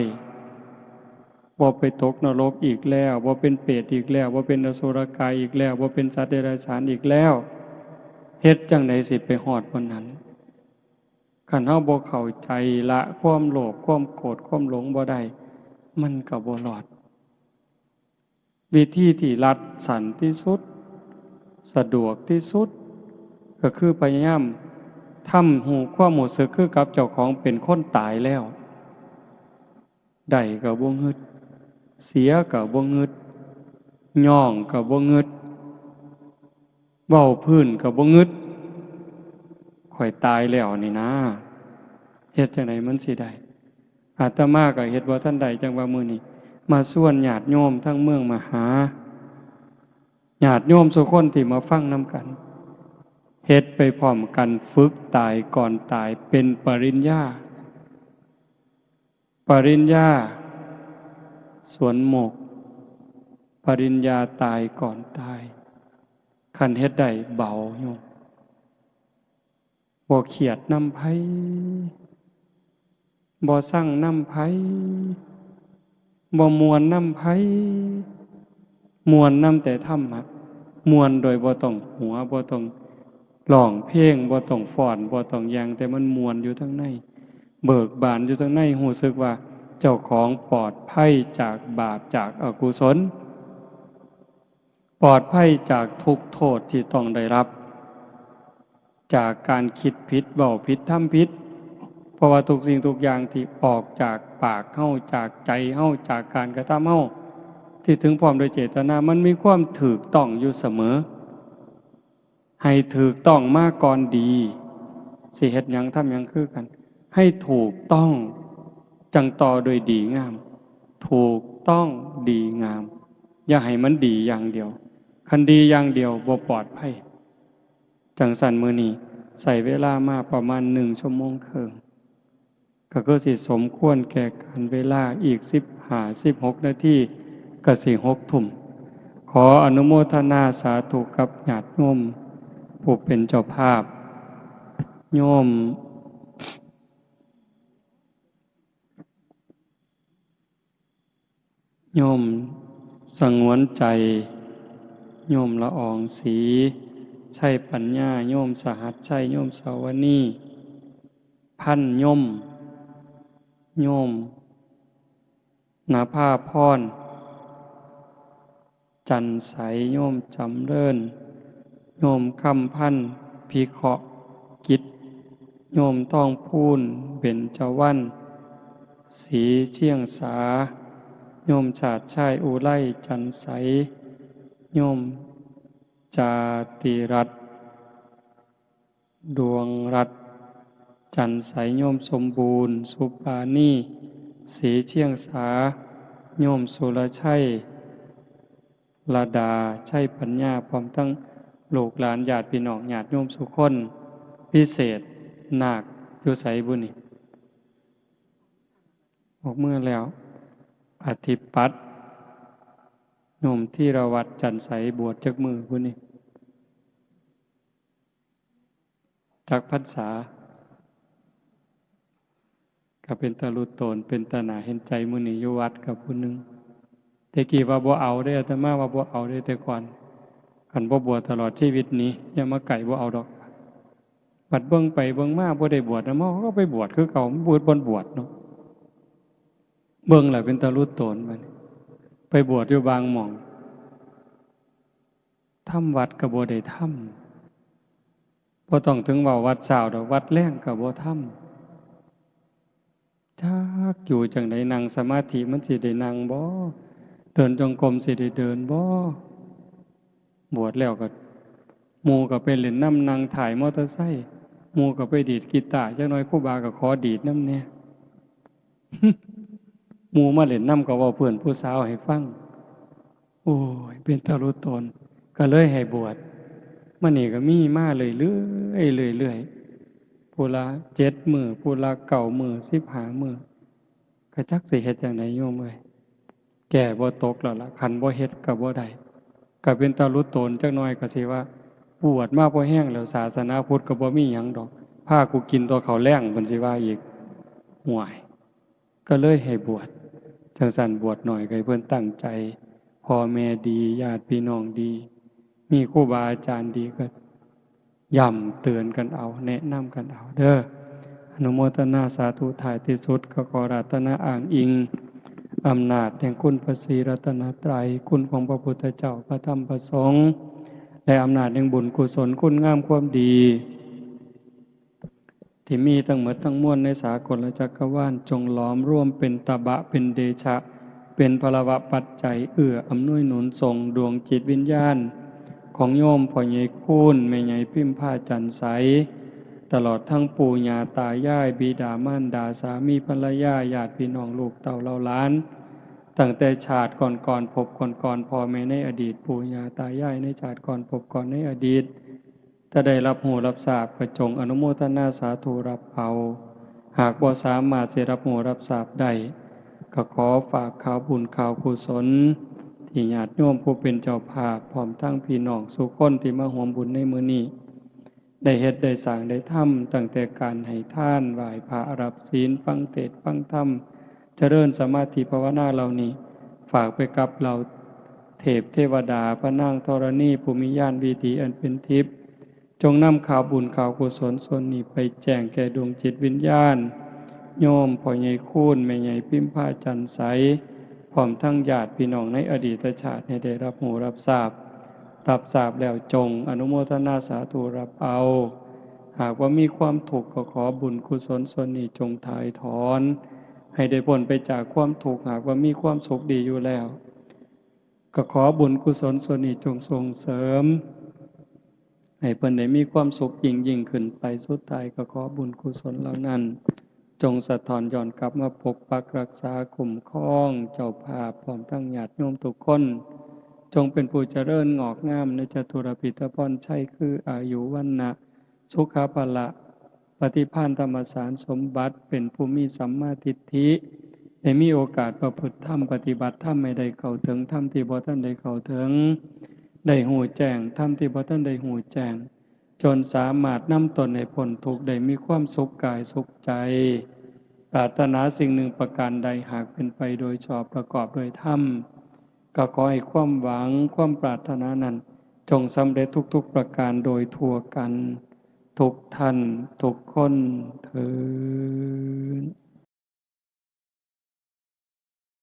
บ่ไปตกนรกอีกแล้วบ่เป็นเปรตอีกแล้วบ่เป็นอสุรกายอีกแล้วบ่เป็นสัตว์เดรัจฉานอีกแล้วเฮ็ดจังได๋สิไปฮอดวันนั้นคันเฮาบ่เข้าใจละความโลภความโกรธความหลงบ่ได้มันก็บ่รอดวิธีที่รัดสั้นที่สุดสะดวกที่สุดก็คือพยายามทำหูความรู้สึกคือกับเจ้าของเป็นคนตายแล้วได้ก็บ่งึดเสียก็บ่งึดย่องก็บ่งึดเว้าพื้นก็บ่งึดข่อยตายแล้วนี่นะเฮ็ดจังไดมันสิได้อาตมาก็เฮ็ดบ่ทันได้จังว่ามื้อนี้มาส่วนญาติโยมทั้งเมืองมาหาญาติโยมทุกคนที่มาฟังนำกันเฮ็ดไปพร้อมกันฝึกตายก่อนตายเป็นปริญญาสวนหมกปริญญาตายก่อนตายคันเฮ็ดได้เบาโยมบ่เครียดนำไผบ่สั่งนำไผบ่ม่วนนำไผม่วนนำแต่ธรรมะม่วนโดยบ่ต้องหัวบ่ต้องร้องเพลงบ่ต้องฟ้อนบ่ต้องหยังแต่มันม่วนอยู่ทั้งในเบิกบานอยู่ทั้งในรู้สึกว่าเจ้าของปลอดภัยจากบาปจากอกุศลปลอดภัยจากทุกข์โทษที่ต้องได้รับจากการคิดผิดเว้าผิดทำผิดเพราะว่าทุกสิ่งทุกอย่างที่ออกจากปากเฮาจากใจเฮาจากการกระทำเฮาที่ถึงพร้อมโดยเจตนามันมีความถูกต้องอยู่เสมอให้ถูกต้องมาก่อนดีสิเฮ็ดหยังทำหยังคือกันให้ถูกต้องจังต่อโดยดีงามถูกต้องดีงามอย่าให้มันดีอย่างเดียวคันดีอย่างเดียวบ่ปลอดภัยจังสั่นมื้อนี้ใช้เวลามาประมาณ1 ชั่วโมงครึ่งก็คือสิสมควรแก่การเวลาอีก15-16 นาทีก็สิ6 ทุ่มขออนุโมทนาสาธุกับญาติโยมผู้เป็นเจ้าภาพโยมสงวนใจโยมละอองศรีใช่ปัญญาโยมสหัสชัยโยมสาวนีพันโยม ณภาพรจันใสโยมจำเริญโยมคำพันธ์พิเคราะห์กิจโยมต้องพูนเบญจวรรณสีเชียงสาโยมชาติชายอุไลจันใสโยมจาติรัตน์ดวงรัตน์จันใสโยมสมบูรณ์สุปานีสีเชียงสาโยมสุรชัยลาดาชัยปัญญาพร้อมทั้งลูกหลานญาติพี่น้องญาติโยมสุคนพิเศษนาคอยู่ไสบุนี่ออกเมื่อแล้วอธิปัตย์โยมที่ระวัดจันใสบวชจักมือบุนี่จักพรรษาก็เป็นตาลุโตนเป็นตาหนาเห็นใจมื้อนี้อยู่วัดกับผู้หนึงแต่กี้ว่าบ่เอาได้อาตมาว่าบ่เอาได้แต่ก่อนคันบ่บวชตลอดชีวิตนี้อย่ามาไก่บ่เอาดอกบัดเบิ่งไปเบิ่งมาบ่ได้บวชนะมาก็ไปบวชคือเก่าบวชบ่บวชเนาะเบิ่งแล้วเป็นตาลุโตนบัดไปบวชอยู่บางหม่องทำวัดก็บ่ได้ทำบ่ต้องถึงว่าวัดเช้าดอกวัดแลงก็บ่ทำจักอยู่จังไดนั่งสมาธิมันสิได้นั่งบ่เดินจงกรมสิได้เดินบ่บวชแล้วก็หมู่ก็ไปเล่นน้ำนั่งถ่ายมอเตอร์ไซค์หมู่ก็ไปดีดกีตาร์จักหน่อยครูบาก็ขอดีดนำแหน่ หมู่มาเล่นน้ำก็เว้าเพื่อนผู้สาวให้ฟังโอ้ยเป็นตาลุตนก็เลยให้บวชมื้อนี้ก็มีมาเรื่อยๆผู้ละ7มื้อผู้ละ9มื้อ15มื้อก็จักสิเฮ็ดจังไดโยมเอ้ยแก่บ่ตกแล้วล่ะคันบ่เฮ็ดก็บ่ได้ก็เป็นตาลุตนจักหน่อยก็สิว่าบวชมาบ่แห้งแล้วศาสนาพุทธก็บ่มีหยังดอกพากูกินตัวข้าวแล้งเพิ่นสิว่าอีกห่วยก็เลยให้บวชจังซั่นบวชหน่อยก็ให้เพิ่นตั้งใจพ่อแม่ดีญาติพี่น้องดีมีครูบาอาจารย์ดีก็ย้ำเตือนกันเอาแนะนำกันเอาเด้ออนุโมทนาสาธุถ่ายที่สุดก็ขอรัตนาอ้างอิงอำนาจแห่งคุณพระศรีรัตนตรัยคุณของพระพุทธเจ้าพระธรรมพระสงฆ์และอำนาจแห่งบุญกุศลคุณงามความดีที่มีทั้งหมดทั้งมวลในสากลจักรวาลจงหลอมร่วมเป็นตบะเป็นเดชะเป็นพลวะปัจจัยเอื้ออำนวยหนุนส่งดวงจิตวิญญาณของโยมพ่อใหญ่คูณแม่ใหญ่พิมพาจันใสตลอดทั้งปู่ย่าตายายบิดามารดาสามีภรรยาญาติพี่น้องลูกเต่าเหล่าหลานตั้งแต่ชาติก่อนพบก่อนพ่อแม่ในอดีตปู่ย่าตายายในชาติก่อนพบก่อนในอดีตถ้าได้รับหูรับทราบก็จงอนุโมทนาสาธุรับเอาหากบ่สามารถจะรับหูรับทราบได้ก็ขอฝากข่าวบุญข่าวกุศลที่ญาติโยมผู้เป็นเจ้าภาพพร้อมทั้งพี่น้องสุคนที่มาร่วมบุญในมื้อนี้ได้เฮ็ดได้สร้างได้ทำตั้งแต่การให้ทานไหว้พระรับศีลฟังเทศน์ฟังธรรมเจริญสมาธิภาวนาเหล่านี้ฝากไปกับเราเทพเทวดาพระนางธรณีภูมิญาณวิถีอันเป็นทิพย์จงนำข่าวบุญข่าวกุศลส่วนนี้ไปแจ้งแก่ดวงจิตวิญญาณโยมพ่อใหญ่คูณแม่ใหญ่พิมพาจันใสพร้อมทั้งญาติพี่น้องในอดีตชาติให้ได้รับหูรับทราบแล้วจงอนุโมทนาสาธุรับเอาหากว่ามีความทุกข์ก็ขอบุญกุศลส่วนนี้จงถ่ายถอนให้ได้พ้นไปจากความทุกข์หากว่ามีความสุขดีอยู่แล้วก็ขอบุญกุศลส่วนนี้จงส่งเสริมให้เพิ่นได้มีความสุขยิ่งขึ้นไปสุดท้ายก็ขอบุญกุศลเหล่านั้นจงสะท้อนย้อนกลับมาปกปักรักษาคุ้มครองเจ้าภาพพร้อมทั้งญาติโยมทุกคนจงเป็นผู้เจริญงอกงามในจตุรพิธพรชัยคืออายุวันนะสุขภละปฏิภาณธรรมสารสมบัติเป็นผู้มีสัมมาทิฏฐิได้มีโอกาสประพฤติธรรมปฏิบัติธรรมไม่ได้เข้าถึงธรรมที่บ่ทันได้เข้าถึงได้หูแจ้งธรรมที่บ่ทันได้หูแจ้งจนสามารถนำตนให้พ้นทุกข์ได้มีความสุขกายสุขใจปรารถนาสิ่งหนึ่งประการใดหากเป็นไปโดยชอบประกอบโดยธรรมก็ขอให้ความหวังความปรารถนานั้นจงสำเร็จทุกๆประการโดยทั่วกันทุกท่านทุกคนเทอญ